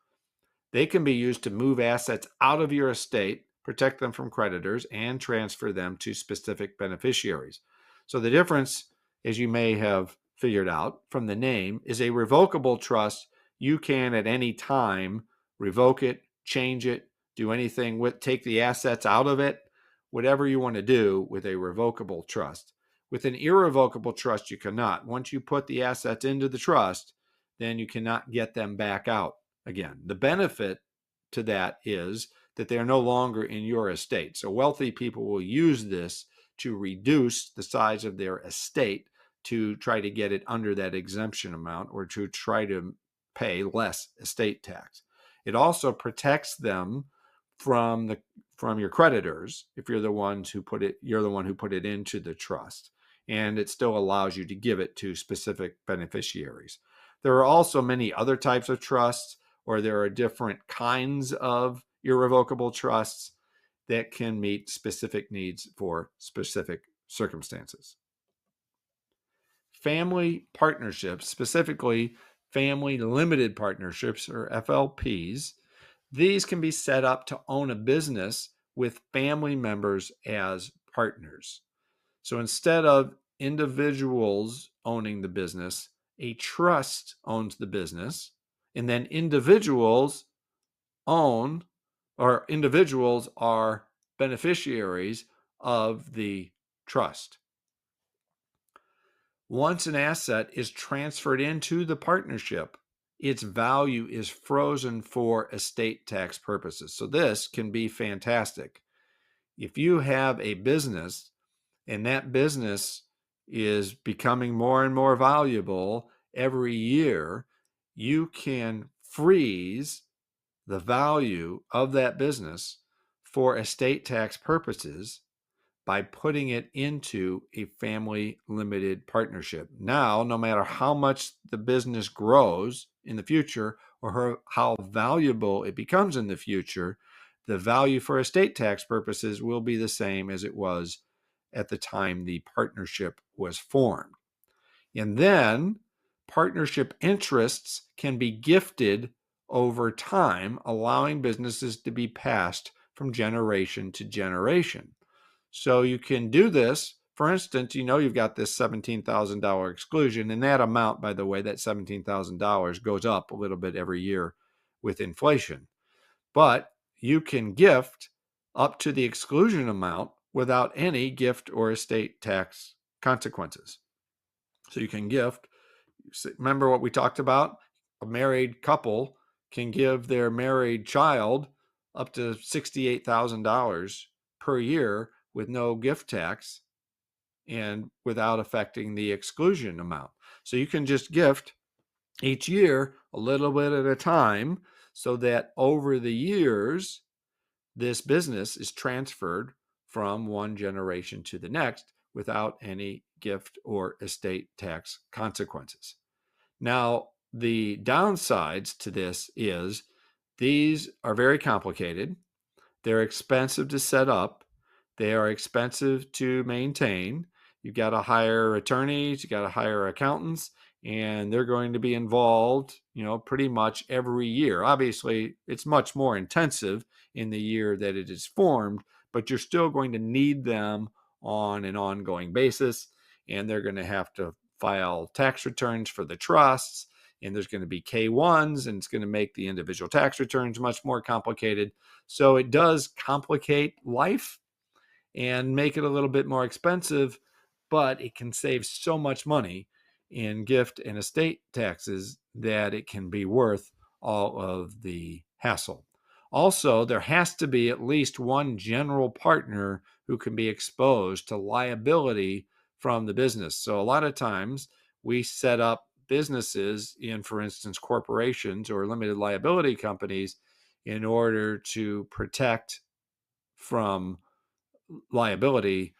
They can be used to move assets out of your estate, protect them from creditors, and transfer them to specific beneficiaries. So the difference, as you may have figured out from the name, is a revocable trust. You can at any time revoke it, change it, do anything with, take the assets out of it, whatever you want to do with a revocable trust. With an irrevocable trust, you cannot. Once you put the assets into the trust, then you cannot get them back out again. The benefit to that is that they are no longer in your estate. So wealthy people will use this to reduce the size of their estate to try to get it under that exemption amount or to try to pay less estate tax. It also protects them from your creditors if you're the one who put it into the trust, and it still allows you to give it to specific beneficiaries. There are also many other types of trusts, or there are different kinds of irrevocable trusts that can meet specific needs for specific circumstances. Family partnerships, specifically family limited partnerships or FLPs, these can be set up to own a business with family members as partners. So instead of individuals owning the business, a trust owns the business, and then individuals are beneficiaries of the trust. Once an asset is transferred into the partnership, its value is frozen for estate tax purposes. So this can be fantastic. If you have a business and that business is becoming more and more valuable every year, you can freeze the value of that business for estate tax purposes by putting it into a family limited partnership. Now, no matter how much the business grows in the future or how valuable it becomes in the future, the value for estate tax purposes will be the same as it was at the time the partnership was formed. And then partnership interests can be gifted over time, allowing businesses to be passed from generation to generation. So you can do this. For instance, you've got this $17,000 exclusion, and that amount, by the way, that $17,000 goes up a little bit every year with inflation. But you can gift up to the exclusion amount without any gift or estate tax consequences. So you can gift. Remember what we talked about? A married couple can give their married child up to $68,000 per year with no gift tax and without affecting the exclusion amount. So you can just gift each year a little bit at a time so that over the years, this business is transferred from one generation to the next without any gift or estate tax consequences. Now, the downsides to this is these are very complicated. They're expensive to set up. They are expensive to maintain. You've got to hire attorneys, you've got to hire accountants, and they're going to be involved, pretty much every year. Obviously, it's much more intensive in the year that it is formed, but you're still going to need them on an ongoing basis, and they're going to have to file tax returns for the trusts, and there's going to be K-1s, and it's going to make the individual tax returns much more complicated. So it does complicate life and make it a little bit more expensive, but it can save so much money in gift and estate taxes that it can be worth all of the hassle. Also, there has to be at least one general partner who can be exposed to liability from the business. So a lot of times we set up businesses in, for instance, corporations or limited liability companies in order to protect from liability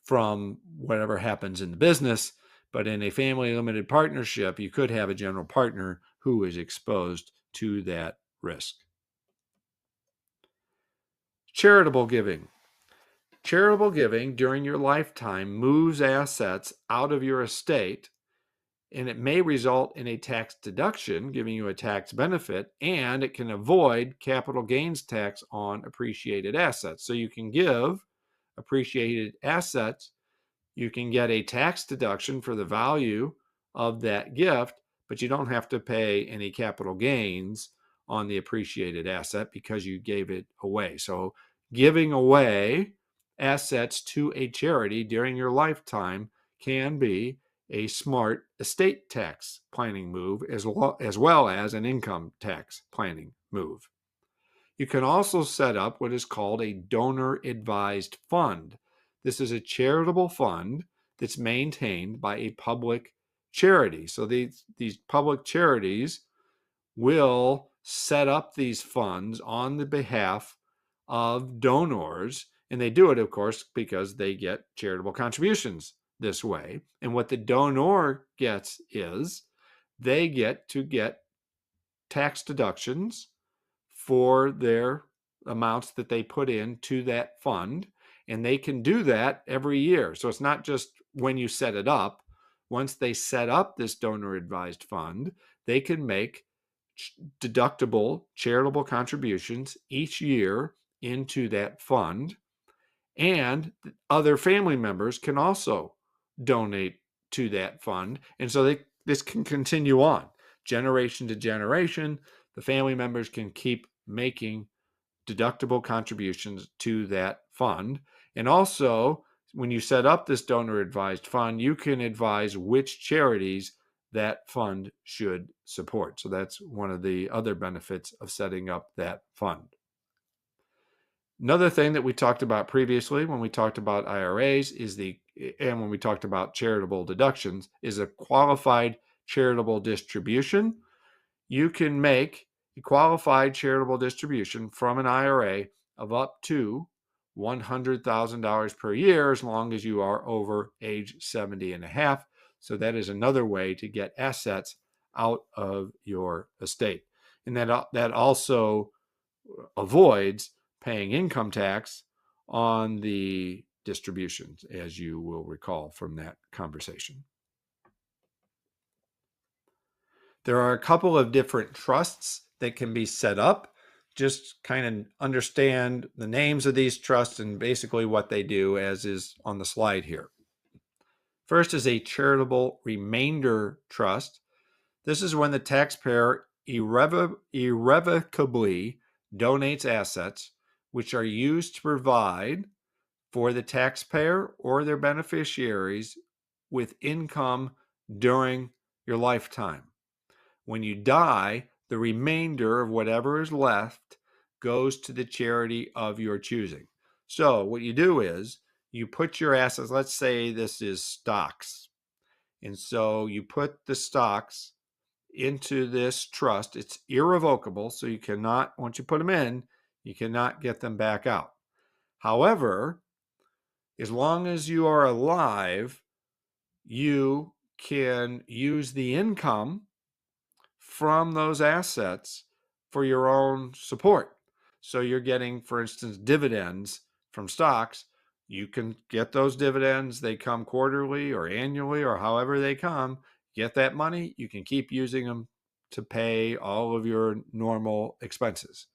from whatever happens in the business. But in a family limited partnership, you could have a general partner who is exposed to that risk. Charitable giving. Charitable giving during your lifetime moves assets out of your estate, and it may result in a tax deduction, giving you a tax benefit, and it can avoid capital gains tax on appreciated assets. So you can give appreciated assets, you can get a tax deduction for the value of that gift, but you don't have to pay any capital gains on the appreciated asset because you gave it away. So giving away assets to a charity during your lifetime can be a smart estate tax planning move as well as an income tax planning move. You can also set up what is called a donor advised fund. This is a charitable fund that's maintained by a public charity. So these public charities will set up these funds on the behalf of donors, and they do it, of course, because they get charitable contributions this way. And what the donor gets is they get to get tax deductions for their amounts that they put into that fund, and they can do that every year. So it's not just when you set it up. Once they set up this donor advised fund, they can make deductible charitable contributions each year into that fund, and other family members can also donate to that fund, and so this can continue on generation to generation. The family members can keep making deductible contributions to that fund. And also, when you set up this donor advised fund, you can advise which charities that fund should support. So that's one of the other benefits of setting up that fund. Another thing that we talked about previously when we talked about IRAs and when we talked about charitable deductions is a qualified charitable distribution. You can make a qualified charitable distribution from an IRA of up to $100,000 per year as long as you are over age 70 and a half. So that is another way to get assets out of your estate. And that also avoids paying income tax on the distributions, as you will recall from that conversation. There are a couple of different trusts that can be set up. Just kind of understand the names of these trusts and basically what they do, as is on the slide here. First is a charitable remainder trust. This is when the taxpayer irrevocably donates assets which are used to provide for the taxpayer or their beneficiaries with income during your lifetime. When you die, The remainder of whatever is left goes to the charity of your choosing. So what you do is you put your assets, let's say this is stocks. And so you put the stocks into this trust. It's irrevocable, so you cannot, once you put them in, you cannot get them back out. However, as long as you are alive, you can use the income from those assets for your own support. So you're getting, for instance, dividends from stocks. You can get those dividends. They come quarterly or annually or however they come. Get that money. You can keep using them to pay all of your normal expenses.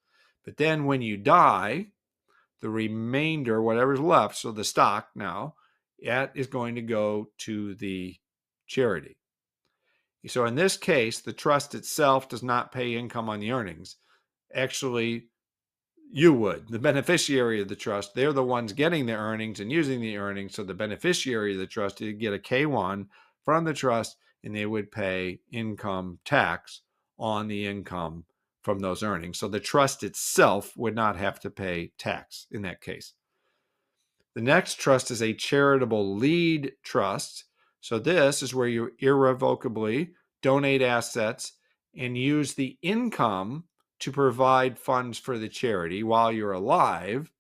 But then when you die, the remainder, whatever's left, so the stock now, that is going to go to the charity. So in this case, the trust itself does not pay income on the earnings. Actually, you would. The beneficiary of the trust, they're the ones getting the earnings and using the earnings. So the beneficiary of the trust would get a K-1 from the trust, and they would pay income tax on the income from those earnings. So the trust itself would not have to pay tax in that case. The next trust is a charitable lead trust. So this is where you irrevocably donate assets and use the income to provide funds for the charity while you're alive.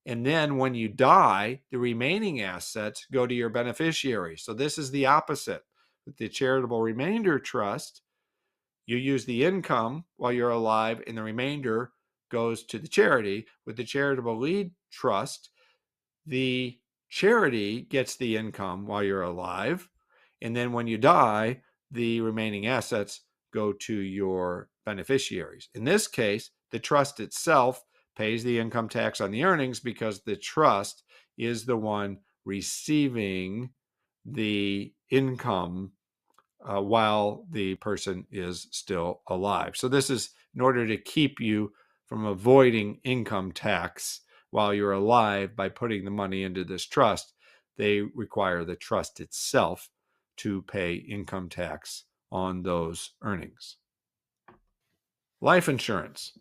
And then when you die, the remaining assets go to your beneficiary. So this is the opposite. With the charitable remainder trust, you use the income while you're alive and the remainder goes to the charity. With the charitable lead trust, the charity gets the income while you're alive, and then when you die, the remaining assets go to your beneficiaries. In this case, the trust itself pays the income tax on the earnings because the trust is the one receiving the income while the person is still alive. So this is in order to keep you from avoiding income tax while you're alive by putting the money into this trust. They require the trust itself to pay income tax on those earnings. Life insurance.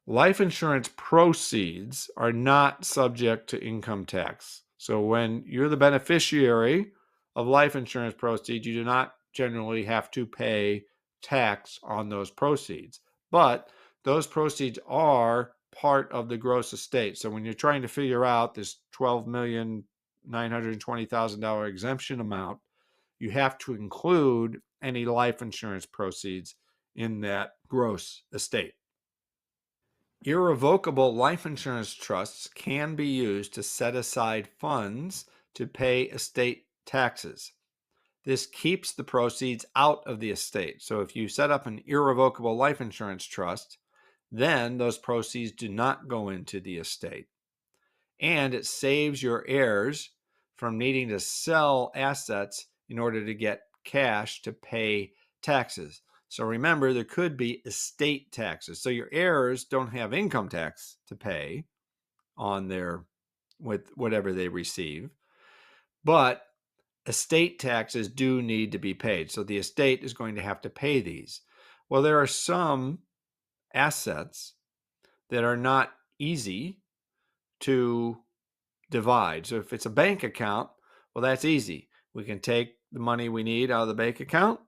Life insurance proceeds are not subject to income tax. So when you're the beneficiary of life insurance proceeds, you do not generally have to pay tax on those proceeds. But those proceeds are part of the gross estate. So when you're trying to figure out this $12,920,000 exemption amount, you have to include any life insurance proceeds in that gross estate. Irrevocable life insurance trusts can be used to set aside funds to pay estate taxes. This keeps the proceeds out of the estate. So if you set up an irrevocable life insurance trust, then those proceeds do not go into the estate. And it saves your heirs from needing to sell assets in order to get cash to pay taxes. So remember, there could be estate taxes. So your heirs don't have income tax to pay on their with whatever they receive, but estate taxes do need to be paid. So the estate is going to have to pay these. Well, there are some assets that are not easy to divide. So if it's a bank account, well, that's easy. We can take the money we need out of the bank account.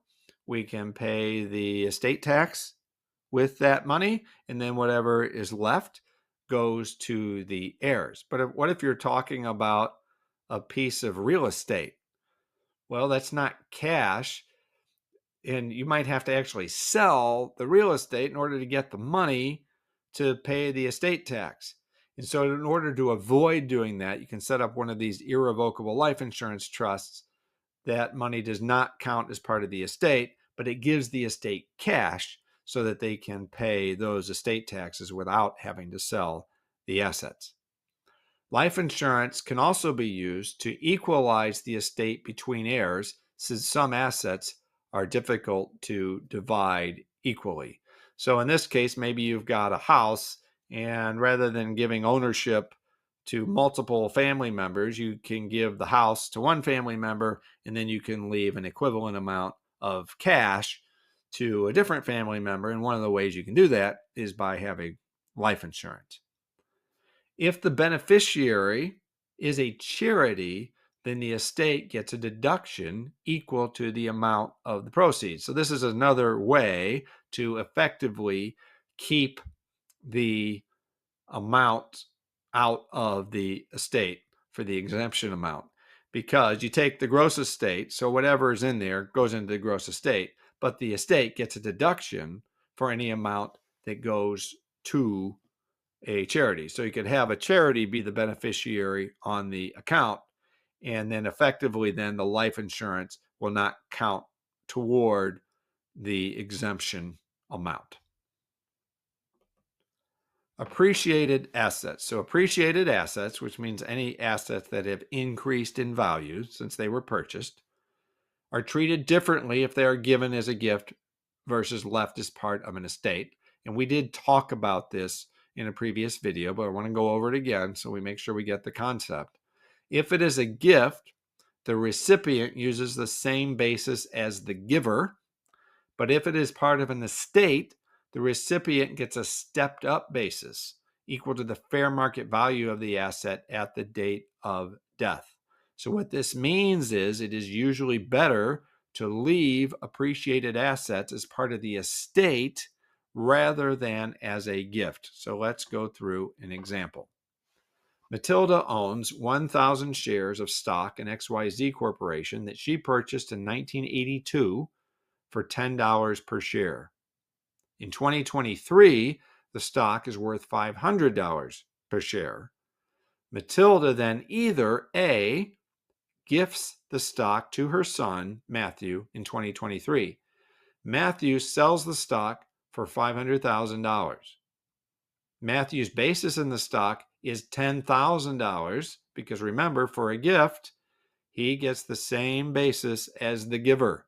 We can pay the estate tax with that money, and then whatever is left goes to the heirs. But what if you're talking about a piece of real estate? Well, that's not cash, and you might have to actually sell the real estate in order to get the money to pay the estate tax. And so in order to avoid doing that, you can set up one of these irrevocable life insurance trusts. That money does not count as part of the estate, but it gives the estate cash so that they can pay those estate taxes without having to sell the assets. Life insurance can also be used to equalize the estate between heirs, since some assets are difficult to divide equally. So in this case, maybe you've got a house, and rather than giving ownership to multiple family members, you can give the house to one family member, and then you can leave an equivalent amount of cash to a different family member. And one of the ways you can do that is by having life insurance. If the beneficiary is a charity, then the estate gets a deduction equal to the amount of the proceeds. So this is another way to effectively keep the amount out of the estate for the exemption amount, because you take the gross estate, so whatever is in there goes into the gross estate, but the estate gets a deduction for any amount that goes to a charity. So you could have a charity be the beneficiary on the account, and then effectively then the life insurance will not count toward the exemption amount. Appreciated assets. So appreciated assets, which means any assets that have increased in value since they were purchased, are treated differently if they are given as a gift versus left as part of an estate. And we did talk about this in a previous video, but I want to go over it again so we make sure we get the concept. If it is a gift, the recipient uses the same basis as the giver, but if it is part of an estate, the recipient gets a stepped up basis equal to the fair market value of the asset at the date of death. So what this means is it is usually better to leave appreciated assets as part of the estate rather than as a gift. So let's go through an example. Matilda owns 1,000 shares of stock in XYZ Corporation that she purchased in 1982 for $10 per share. In 2023, the stock is worth $500 per share. Matilda then either A, gifts the stock to her son, Matthew, in 2023. Matthew sells the stock for $500,000. Matthew's basis in the stock is $10,000 because remember, for a gift, he gets the same basis as the giver,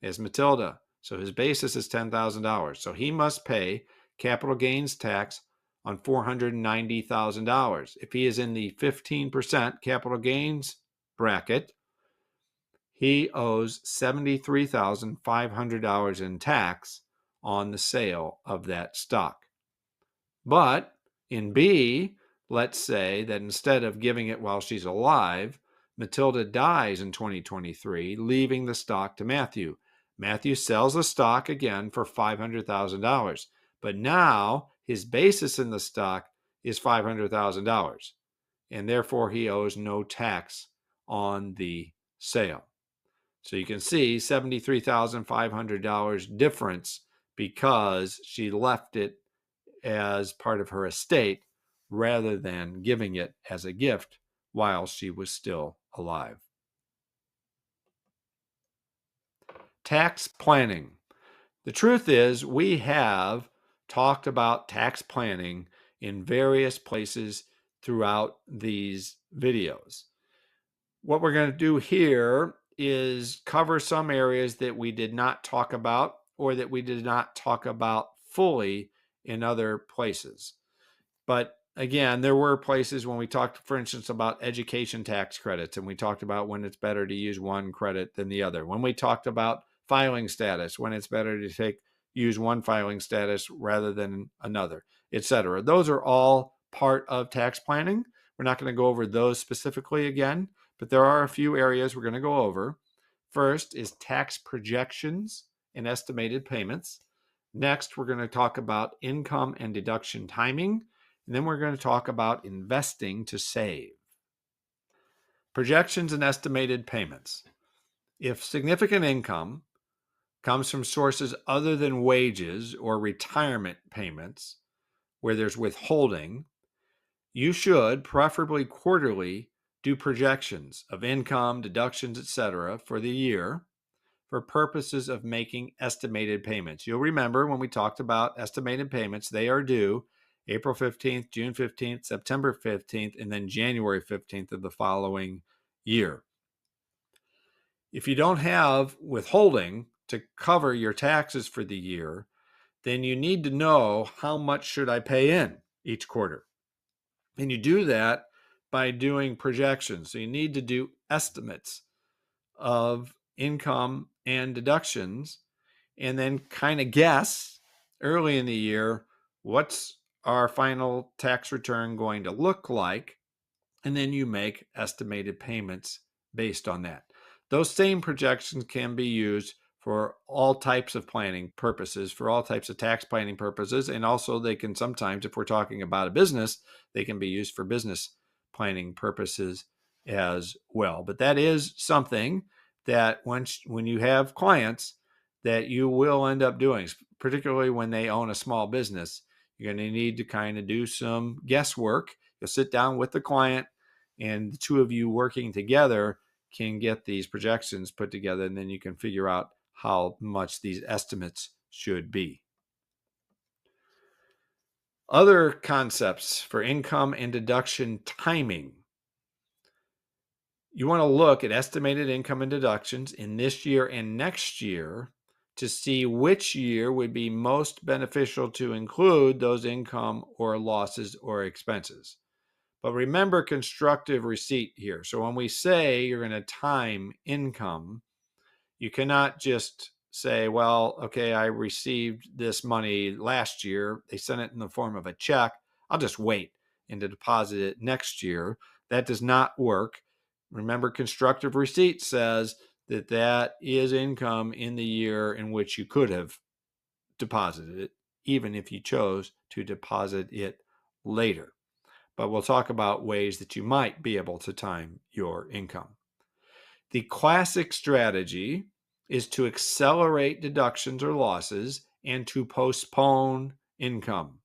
as Matilda. So his basis is $10,000. So he must pay capital gains tax on $490,000. If he is in the 15% capital gains bracket, he owes $73,500 in tax on the sale of that stock. But in B, let's say that instead of giving it while she's alive, Matilda dies in 2023, leaving the stock to Matthew. Matthew sells the stock again for $500,000, but now his basis in the stock is $500,000, and therefore he owes no tax on the sale. So you can see $73,500 difference because she left it as part of her estate rather than giving it as a gift while she was still alive. Tax planning. The truth is, we have talked about tax planning in various places throughout these videos. What we're going to do here is cover some areas that we did not talk about or that we did not talk about fully in other places. But again, there were places when we talked, for instance, about education tax credits, and we talked about when it's better to use one credit than the other. When we talked about filing status, when it's better to use one filing status rather than another, etc. Those are all part of tax planning. We're not going to go over those specifically again, but there are a few areas we're going to go over. First is tax projections and estimated payments. Next, we're going to talk about income and deduction timing. And then we're going to talk about investing to save. Projections and estimated payments. If significant income comes from sources other than wages or retirement payments, where there's withholding, you should, preferably quarterly, do projections of income, deductions, etc. for the year for purposes of making estimated payments. You'll remember when we talked about estimated payments, they are due April 15th, June 15th, September 15th, and then January 15th of the following year. If you don't have withholding to cover your taxes for the year, then you need to know how much should I pay in each quarter. And you do that by doing projections. So you need to do estimates of income and deductions and then kind of guess early in the year what's our final tax return going to look like, and then you make estimated payments based on that. Those same projections can be used for all types of planning purposes, for all types of tax planning purposes, and also they can sometimes, if we're talking about a business, they can be used for business planning purposes as well. But that is something that when you have clients that you will end up doing, particularly when they own a small business, you're going to need to kind of do some guesswork. You'll sit down with the client, and the two of you working together can get these projections put together, and then you can figure out how much these estimates should be. Other concepts for income and deduction timing. You want to look at estimated income and deductions in this year and next year to see which year would be most beneficial to include those income or losses or expenses. But remember constructive receipt here. So when we say you're going to time income, you cannot just say, well, okay, I received this money last year. They sent it in the form of a check. I'll just wait and to deposit it next year. That does not work. Remember, constructive receipt says that that is income in the year in which you could have deposited it, even if you chose to deposit it later. But we'll talk about ways that you might be able to time your income. The classic strategy is to accelerate deductions or losses and to postpone income.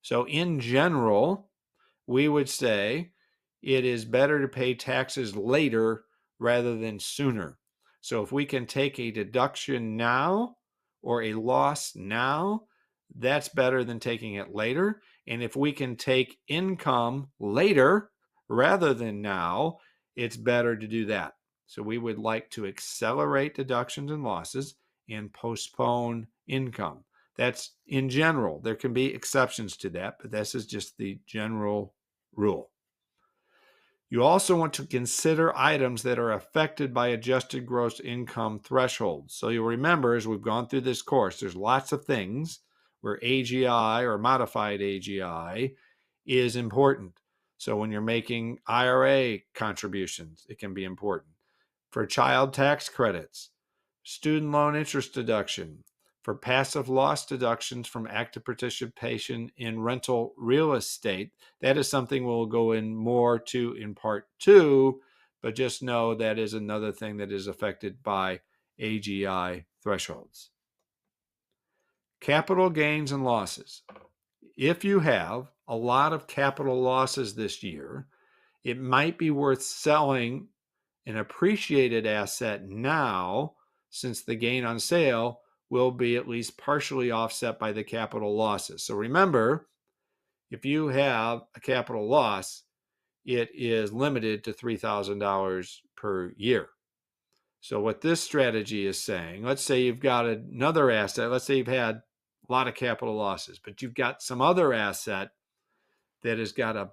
So in general, we would say it is better to pay taxes later rather than sooner. So if we can take a deduction now or a loss now, that's better than taking it later. And if we can take income later rather than now, it's better to do that. So we would like to accelerate deductions and losses and postpone income. That's in general. There can be exceptions to that, but this is just the general rule. You also want to consider items that are affected by adjusted gross income thresholds. So you'll remember, as we've gone through this course, there's lots of things where AGI or modified AGI is important. So when you're making IRA contributions, it can be important. For child tax credits, student loan interest deduction, for passive loss deductions from active participation in rental real estate. That is something we'll go in more to in part 2, but just know that is another thing that is affected by AGI thresholds. Capital gains and losses. If you have a lot of capital losses this year, it might be worth selling an appreciated asset now, since the gain on sale will be at least partially offset by the capital losses. So remember, if you have a capital loss, it is limited to $3,000 per year. So what this strategy is saying, let's say you've got another asset, let's say you've had a lot of capital losses, but you've got some other asset that has got a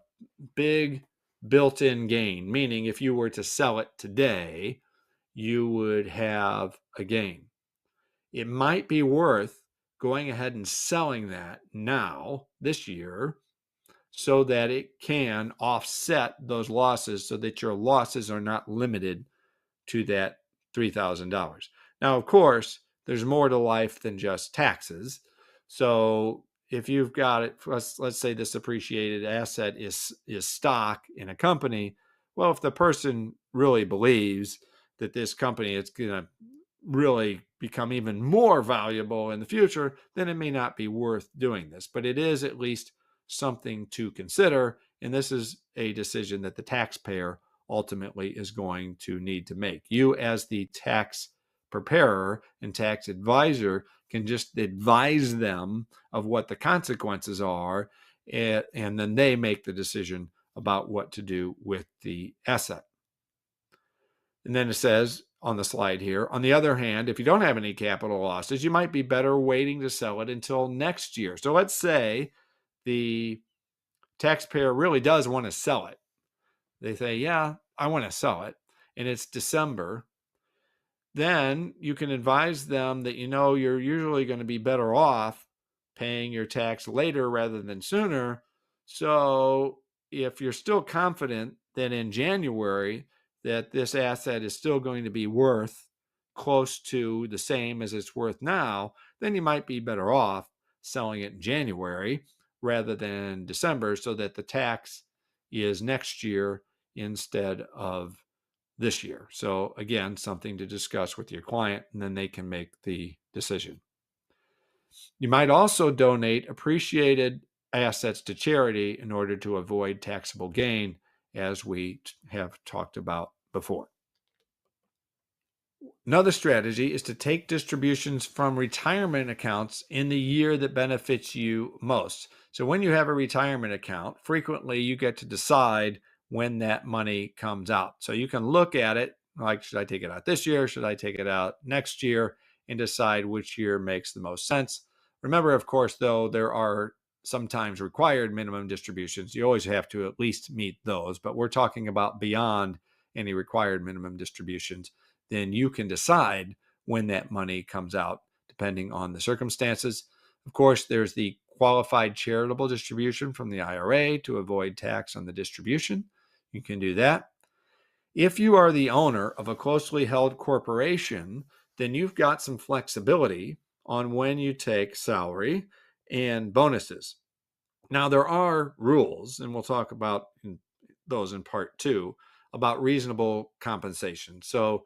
big built-in gain, meaning if you were to sell it today, you would have a gain. It might be worth going ahead and selling that now, this year, so that it can offset those losses so that your losses are not limited to that $3,000. Now, of course, there's more to life than just taxes. So if you've got it, let's say this appreciated asset is stock in a company. Well, if the person really believes that this company is going to really become even more valuable in the future, then it may not be worth doing this. But it is at least something to consider. And this is a decision that the taxpayer ultimately is going to need to make. You, as the tax preparer and tax advisor, can just advise them of what the consequences are, and then they make the decision about what to do with the asset. And then it says on the slide here, on the other hand, if you don't have any capital losses, you might be better waiting to sell it until next year. So let's say the taxpayer really does want to sell it. They say, yeah, I want to sell it, and it's December. then you can advise them that you're usually going to be better off paying your tax later rather than sooner. So if you're still confident that in January that this asset is still going to be worth close to the same as it's worth now, then you might be better off selling it in January rather than December, so that the tax is next year instead of this year. So again, something to discuss with your client, and then they can make the decision. You might also donate appreciated assets to charity in order to avoid taxable gain, as we have talked about before. Another strategy is to take distributions from retirement accounts in the year that benefits you most. So when you have a retirement account, frequently you get to decide when that money comes out. So you can look at it like, should I take it out this year? Should I take it out next year? And decide which year makes the most sense. Remember, of course, though, there are sometimes required minimum distributions. You always have to at least meet those, but we're talking about beyond any required minimum distributions. Then you can decide when that money comes out, depending on the circumstances. Of course, there's the qualified charitable distribution from the IRA to avoid tax on the distribution. You can do that. If you are the owner of a closely held corporation, then you've got some flexibility on when you take salary and bonuses. Now, there are rules, and we'll talk about those in part 2, about reasonable compensation. So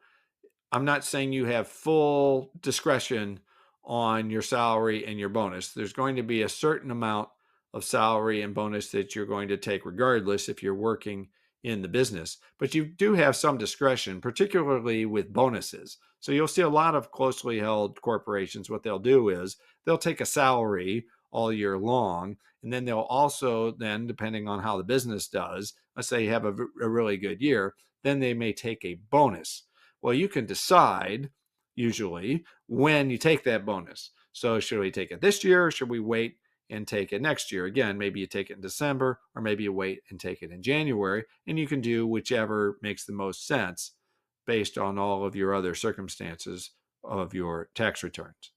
I'm not saying you have full discretion on your salary and your bonus. There's going to be a certain amount of salary and bonus that you're going to take regardless if you're working in the business. But you do have some discretion, particularly with bonuses. So you'll see a lot of closely held corporations, what they'll do is they'll take a salary all year long, and then they'll also then, depending on how the business does, let's say you have a really good year, then they may take a bonus. Well, you can decide usually when you take that bonus. So should we take it this year, or should we wait and take it next year? Again, maybe you take it in December, or maybe you wait and take it in January, and you can do whichever makes the most sense based on all of your other circumstances of your tax returns.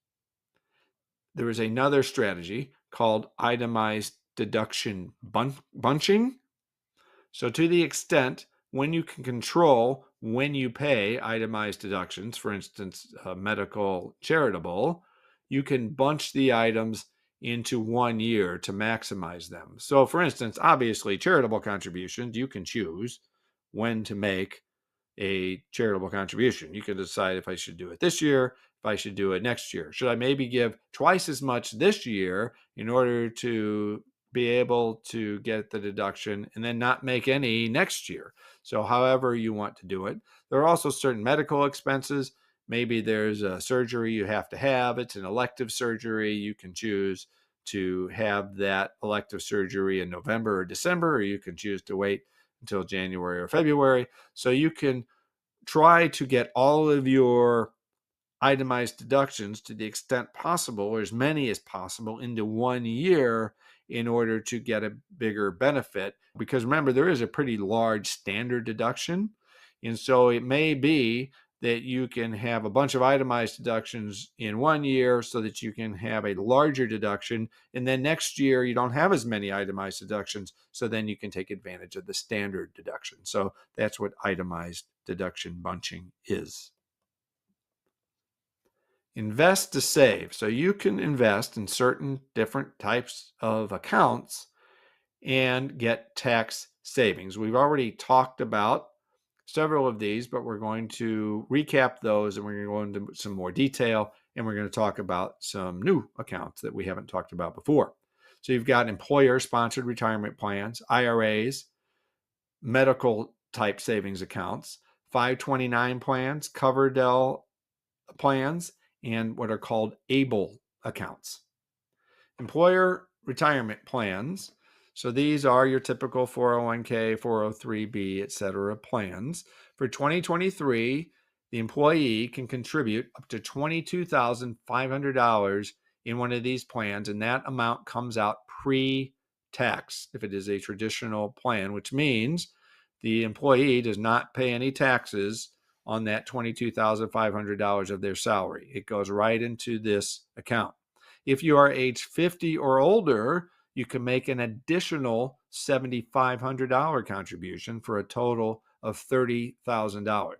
There is another strategy called itemized deduction bunching. So to the extent when you can control when you pay itemized deductions, for instance, medical, charitable, you can bunch the items into 1 year to maximize them. So for instance, obviously charitable contributions, you can choose when to make a charitable contribution. You can decide if I should do it this year, if I should do it next year. Should I maybe give twice as much this year in order to be able to get the deduction and then not make any next year? So however you want to do it. There are also certain medical expenses. Maybe there's a surgery you have to have. It's an elective surgery. You can choose to have that elective surgery in November or December, or you can choose to wait until January or February. So you can try to get all of your itemized deductions to the extent possible, or as many as possible, into 1 year in order to get a bigger benefit. Because remember, there is a pretty large standard deduction. And so it may be that you can have a bunch of itemized deductions in 1 year so that you can have a larger deduction. And then next year, you don't have as many itemized deductions. So then you can take advantage of the standard deduction. So that's what itemized deduction bunching is. Invest to save. So you can invest in certain different types of accounts and get tax savings. We've already talked about several of these, but we're going to recap those, and we're going to go into some more detail, and we're going to talk about some new accounts that we haven't talked about before. So you've got employer-sponsored retirement plans, IRAs, medical type savings accounts, 529 plans, Coverdell plans, and what are called ABLE accounts. Employer retirement plans. So these are your typical 401k, 403b, etc. plans. For 2023, the employee can contribute up to $22,500 in one of these plans, and that amount comes out pre-tax if it is a traditional plan, which means the employee does not pay any taxes on that $22,500 of their salary. It goes right into this account. If you are age 50 or older, you can make an additional $7,500 contribution for a total of $30,000.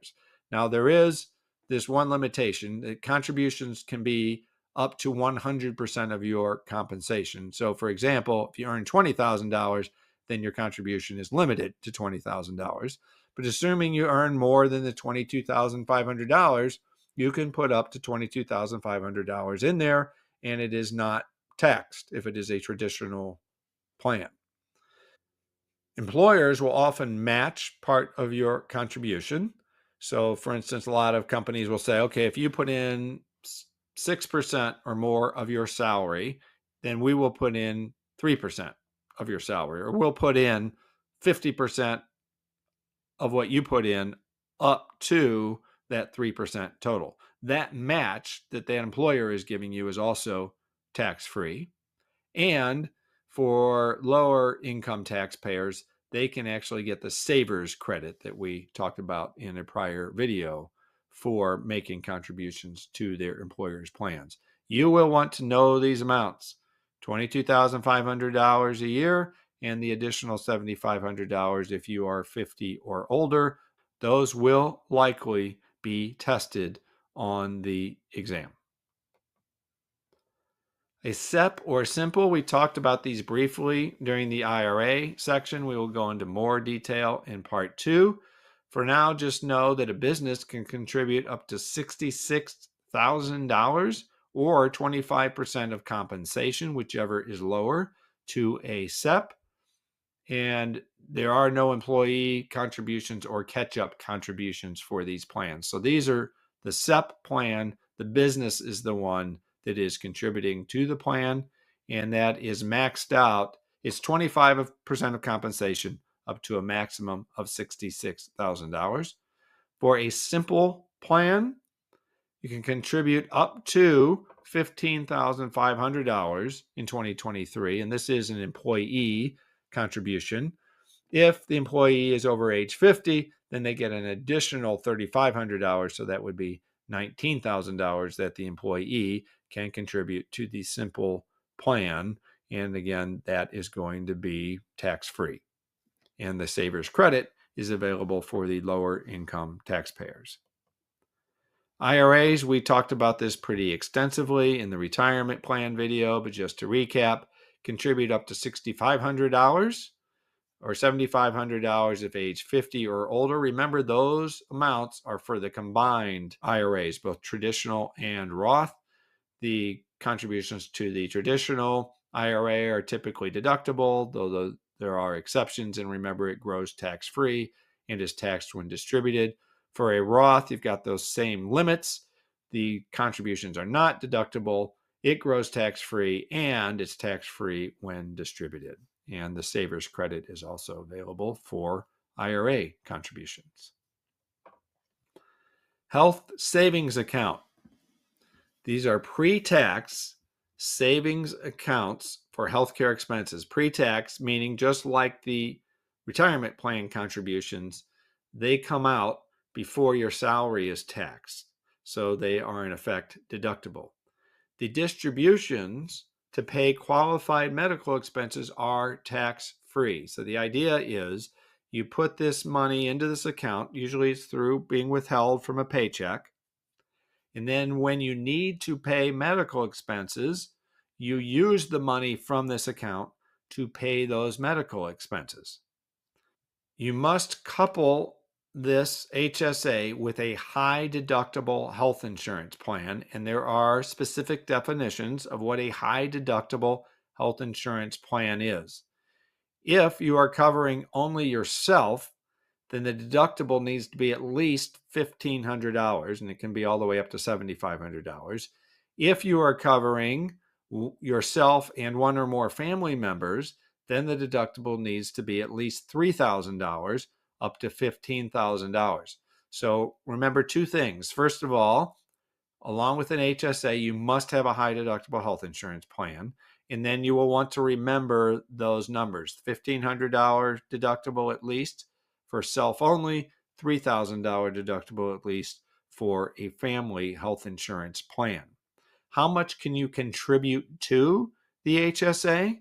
Now, there is this one limitation that contributions can be up to 100% of your compensation. So, for example, if you earn $20,000, then your contribution is limited to $20,000. But assuming you earn more than the $22,500, you can put up to $22,500 in there, and it is not taxed if it is a traditional plan. Employers will often match part of your contribution. So, for instance, a lot of companies will say, okay, if you put in 6% or more of your salary, then we will put in 3% of your salary, or we'll put in 50% of what you put in up to that 3% total. That match that employer is giving you is also tax-free. And for lower income taxpayers, they can actually get the savers credit that we talked about in a prior video for making contributions to their employer's plans. You will want to know these amounts: $22,500 a year and the additional $7,500 if you are 50 or older. Those will likely be tested on the exam. A SEP or simple, we talked about these briefly during the IRA section. We will go into more detail in part 2. For now, just know that a business can contribute up to $66,000 or 25% of compensation, whichever is lower, to a SEP. And there are no employee contributions or catch-up contributions for these plans. So these are the SEP plan. The business is the one that is contributing to the plan, and that is maxed out. It's 25% of compensation up to a maximum of $66,000. For a simple plan, you can contribute up to $15,500 in 2023, and this is an employee contribution. If the employee is over age 50, then they get an additional $3,500, so that would be $19,000 that the employee can contribute to the simple plan. And again, that is going to be tax-free. And the savers credit is available for the lower income taxpayers. IRAs, we talked about this pretty extensively in the retirement plan video, but just to recap, contribute up to $6,500 or $7,500 if age 50 or older. Remember, those amounts are for the combined IRAs, both traditional and Roth. The contributions to the traditional IRA are typically deductible, though there are exceptions, and remember, it grows tax-free and is taxed when distributed. For a Roth, you've got those same limits. The contributions are not deductible. It grows tax-free, and it's tax-free when distributed. And the savers credit is also available for IRA contributions. Health savings account. These are pre-tax savings accounts for healthcare expenses. Pre-tax meaning just like the retirement plan contributions, they come out before your salary is taxed. So they are in effect deductible. The distributions to pay qualified medical expenses are tax-free. So the idea is you put this money into this account, usually it's through being withheld from a paycheck. And then when you need to pay medical expenses, you use the money from this account to pay those medical expenses. You must couple this HSA with a high deductible health insurance plan, and there are specific definitions of what a high deductible health insurance plan is. If you are covering only yourself, then the deductible needs to be at least $1,500, and it can be all the way up to $7,500. If you are covering yourself and one or more family members, then the deductible needs to be at least $3,000 up to $15,000. So remember two things. First of all, along with an HSA, you must have a high deductible health insurance plan. And then you will want to remember those numbers: $1,500 deductible at least for self only, $3,000 deductible at least for a family health insurance plan. How much can you contribute to the HSA?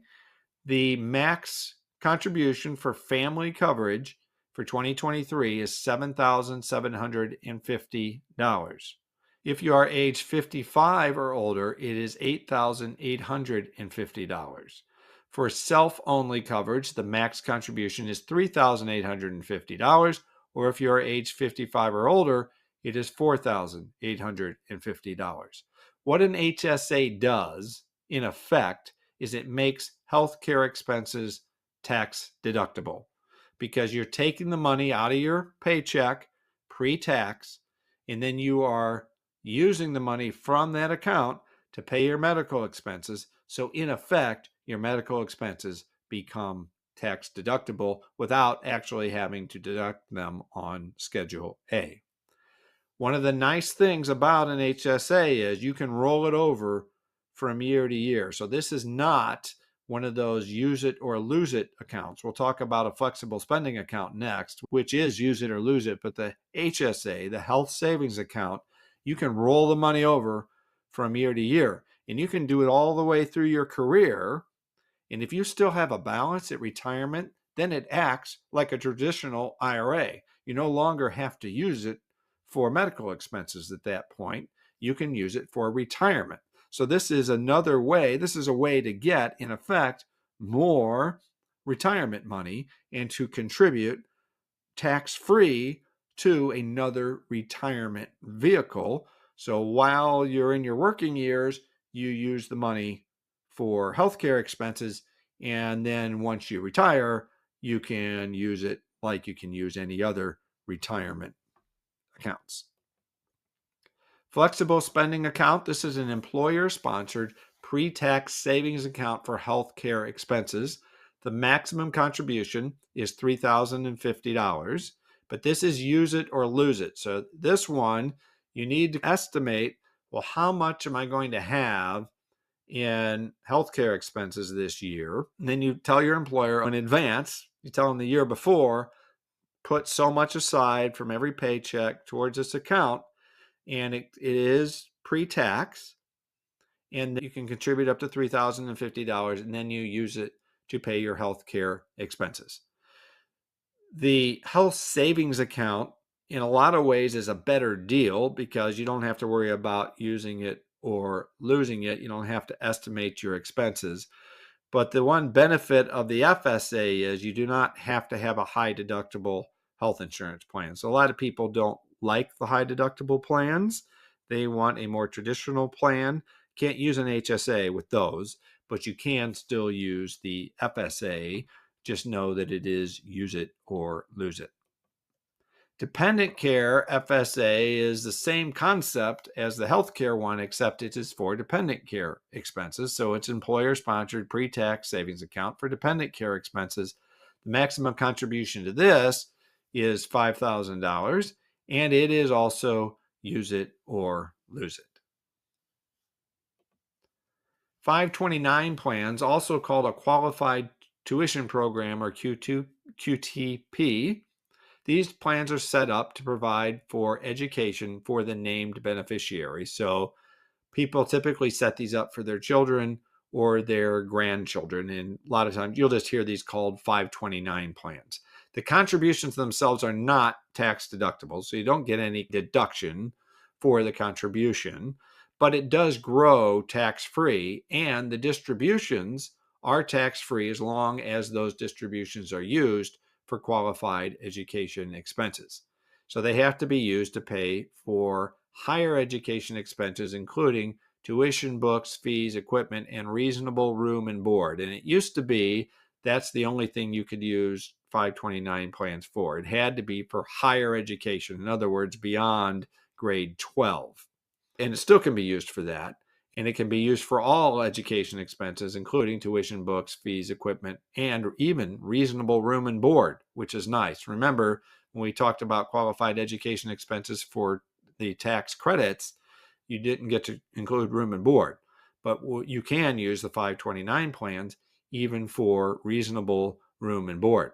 The max contribution for family coverage for 2023 is $7,750. If you are age 55 or older, it is $8,850. For self-only coverage, the max contribution is $3,850, or if you are age 55 or older, it is $4,850. What an HSA does, in effect, is it makes healthcare expenses tax deductible, because you're taking the money out of your paycheck pre-tax, and then you are using the money from that account to pay your medical expenses. So in effect, your medical expenses become tax deductible without actually having to deduct them on Schedule A. One of the nice things about an HSA is you can roll it over from year to year. So this is not one of those use it or lose it accounts. We'll talk about a flexible spending account next, which is use it or lose it. But the HSA, the health savings account, you can roll the money over from year to year. And you can do it all the way through your career. And if you still have a balance at retirement, then it acts like a traditional IRA. You no longer have to use it for medical expenses at that point. You can use it for retirement. So this is another way, this is a way to get, in effect, more retirement money and to contribute tax-free to another retirement vehicle. So while you're in your working years, you use the money for healthcare expenses, and then once you retire, you can use it like you can use any other retirement accounts. Flexible spending account. This is an employer-sponsored pre-tax savings account for healthcare expenses. The maximum contribution is $3,050, but this is use it or lose it. So this one, you need to estimate, well, how much am I going to have in healthcare expenses this year? And then you tell your employer in advance, you tell them the year before, put so much aside from every paycheck towards this account, and it is pre-tax, and you can contribute up to $3,050, and then you use it to pay your health care expenses. The health savings account, in a lot of ways, is a better deal because you don't have to worry about using it or losing it. You don't have to estimate your expenses. But the one benefit of the FSA is you do not have to have a high deductible health insurance plan. So a lot of people don't like the high deductible plans. They want a more traditional plan. Can't use an HSA with those, but you can still use the FSA. Just know that it is use it or lose it. Dependent care FSA is the same concept as the healthcare one, except it is for dependent care expenses. So it's employer-sponsored pre-tax savings account for dependent care expenses. The maximum contribution to this is $5,000, and it is also use it or lose it. 529 plans, also called a qualified tuition program or QTP. These plans are set up to provide for education for the named beneficiary. So people typically set these up for their children or their grandchildren. And a lot of times you'll just hear these called 529 plans. The contributions themselves are not tax deductible, so you don't get any deduction for the contribution, but it does grow tax-free, and the distributions are tax-free as long as those distributions are used for qualified education expenses. So they have to be used to pay for higher education expenses, including tuition, books, fees, equipment, and reasonable room and board. And it used to be that's the only thing you could use 529 plans for. It had to be for higher education, in other words, beyond grade 12. And it still can be used for that. And it can be used for all education expenses, including tuition, books, fees, equipment, and even reasonable room and board, which is nice. Remember, when we talked about qualified education expenses for the tax credits, you didn't get to include room and board. But you can use the 529 plans even for reasonable room and board.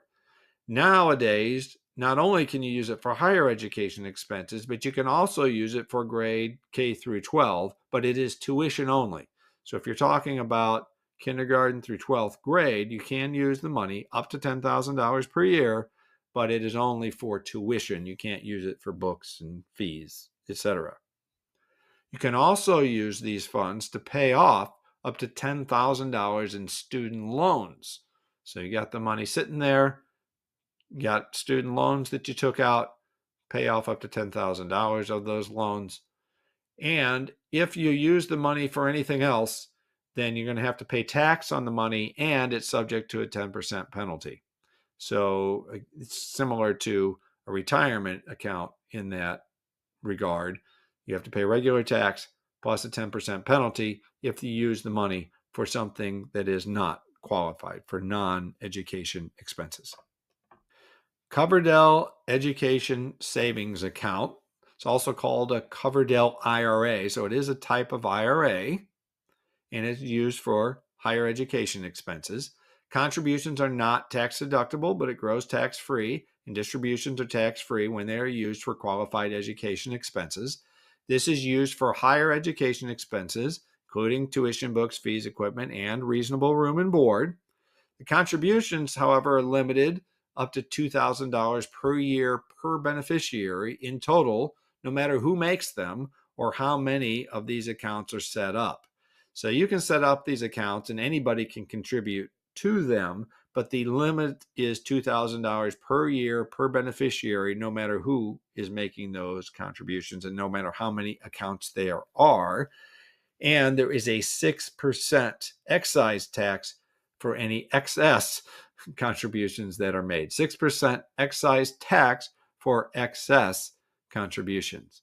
Nowadays, not only can you use it for higher education expenses, but you can also use it for grade K through 12, but it is tuition only. So if you're talking about kindergarten through 12th grade, you can use the money up to $10,000 per year, but it is only for tuition. You can't use it for books and fees, etc. You can also use these funds to pay off up to $10,000 in student loans. So you got the money sitting there, you got student loans that you took out, pay off up to $10,000 of those loans. And if you use the money for anything else, then you're going to have to pay tax on the money, and it's subject to a 10% penalty. So it's similar to a retirement account in that regard. You have to pay regular tax plus a 10% penalty if you use the money for something that is not qualified for non-education expenses. Coverdell Education Savings Account. It's also called a Coverdell IRA. So it is a type of IRA, and it's used for higher education expenses. Contributions are not tax deductible, but it grows tax-free, and distributions are tax-free when they are used for qualified education expenses. This is used for higher education expenses, including tuition, books, fees, equipment, and reasonable room and board. The contributions, however, are limited up to $2,000 per year per beneficiary in total, no matter who makes them or how many of these accounts are set up. So you can set up these accounts and anybody can contribute to them, but the limit is $2,000 per year per beneficiary, no matter who is making those contributions and no matter how many accounts there are. And there is a 6% excise tax for any excess contributions that are made. 6% excise tax for excess contributions.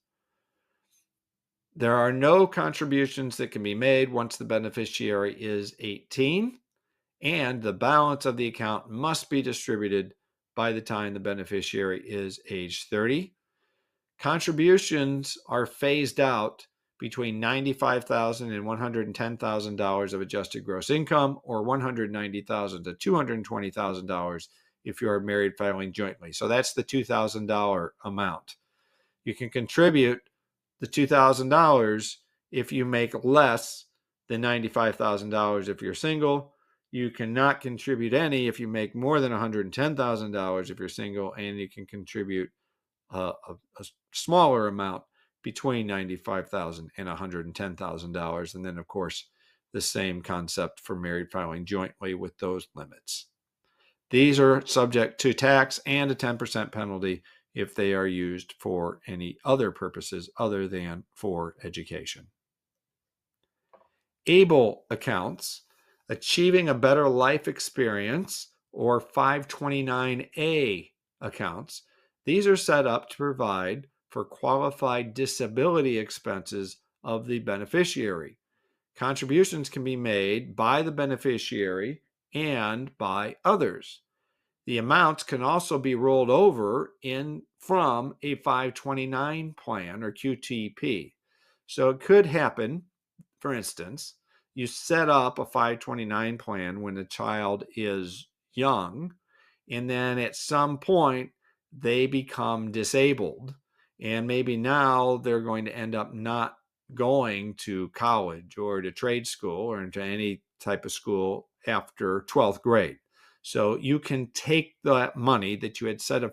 There are no contributions that can be made once the beneficiary is 18, and the balance of the account must be distributed by the time the beneficiary is age 30. Contributions are phased out between $95,000 and $110,000 of adjusted gross income, or $190,000 to $220,000 if you are married filing jointly. So that's the $2,000 amount. You can contribute the $2,000 if you make less than $95,000 if you're single. You cannot contribute any if you make more than $110,000 if you're single, and you can contribute a smaller amount between $95,000 and $110,000. And then, of course, the same concept for married filing jointly with those limits. These are subject to tax and a 10% penalty if they are used for any other purposes other than for education. ABLE accounts, Achieving a Better Life Experience, or 529A accounts. These are set up to provide for qualified disability expenses of the beneficiary. Contributions can be made by the beneficiary and by others. The amounts can also be rolled over from a 529 plan or QTP. So it could happen, for instance, you set up a 529 plan when the child is young, and then at some point they become disabled, and maybe now they're going to end up not going to college or to trade school or into any type of school after 12th grade. So you can take that money that you had set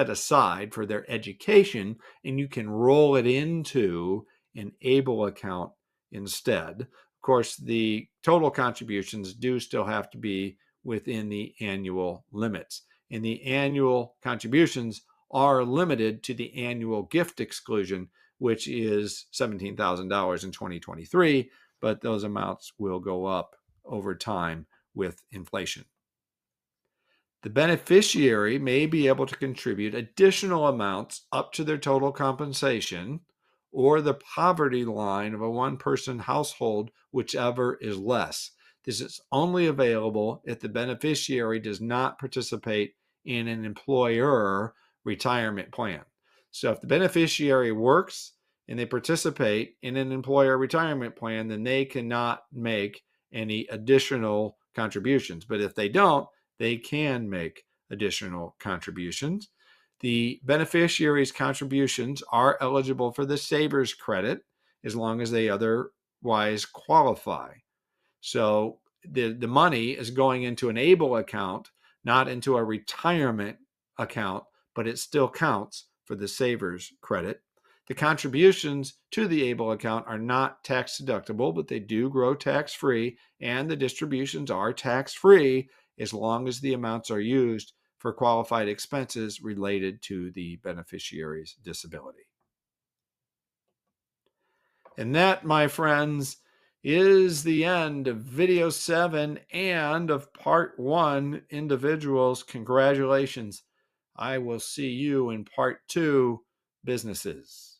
aside for their education, and you can roll it into an ABLE account instead. Of course, the total contributions do still have to be within the annual limits. And the annual contributions are limited to the annual gift exclusion, which is $17,000 in 2023, but those amounts will go up over time with inflation. The beneficiary may be able to contribute additional amounts up to their total compensation or the poverty line of a one-person household, whichever is less. This is only available if the beneficiary does not participate in an employer retirement plan. So if the beneficiary works and they participate in an employer retirement plan, then they cannot make any additional contributions. But if they don't, they can make additional contributions. The beneficiary's contributions are eligible for the saver's credit as long as they otherwise qualify. So the money is going into an ABLE account, not into a retirement account, but it still counts for the saver's credit. The contributions to the ABLE account are not tax deductible, but they do grow tax-free, and the distributions are tax-free as long as the amounts are used for qualified expenses related to the beneficiary's disability. And that, my friends, is the end of video 7 and of part 1. Individuals, congratulations. I will see you in part 2, businesses.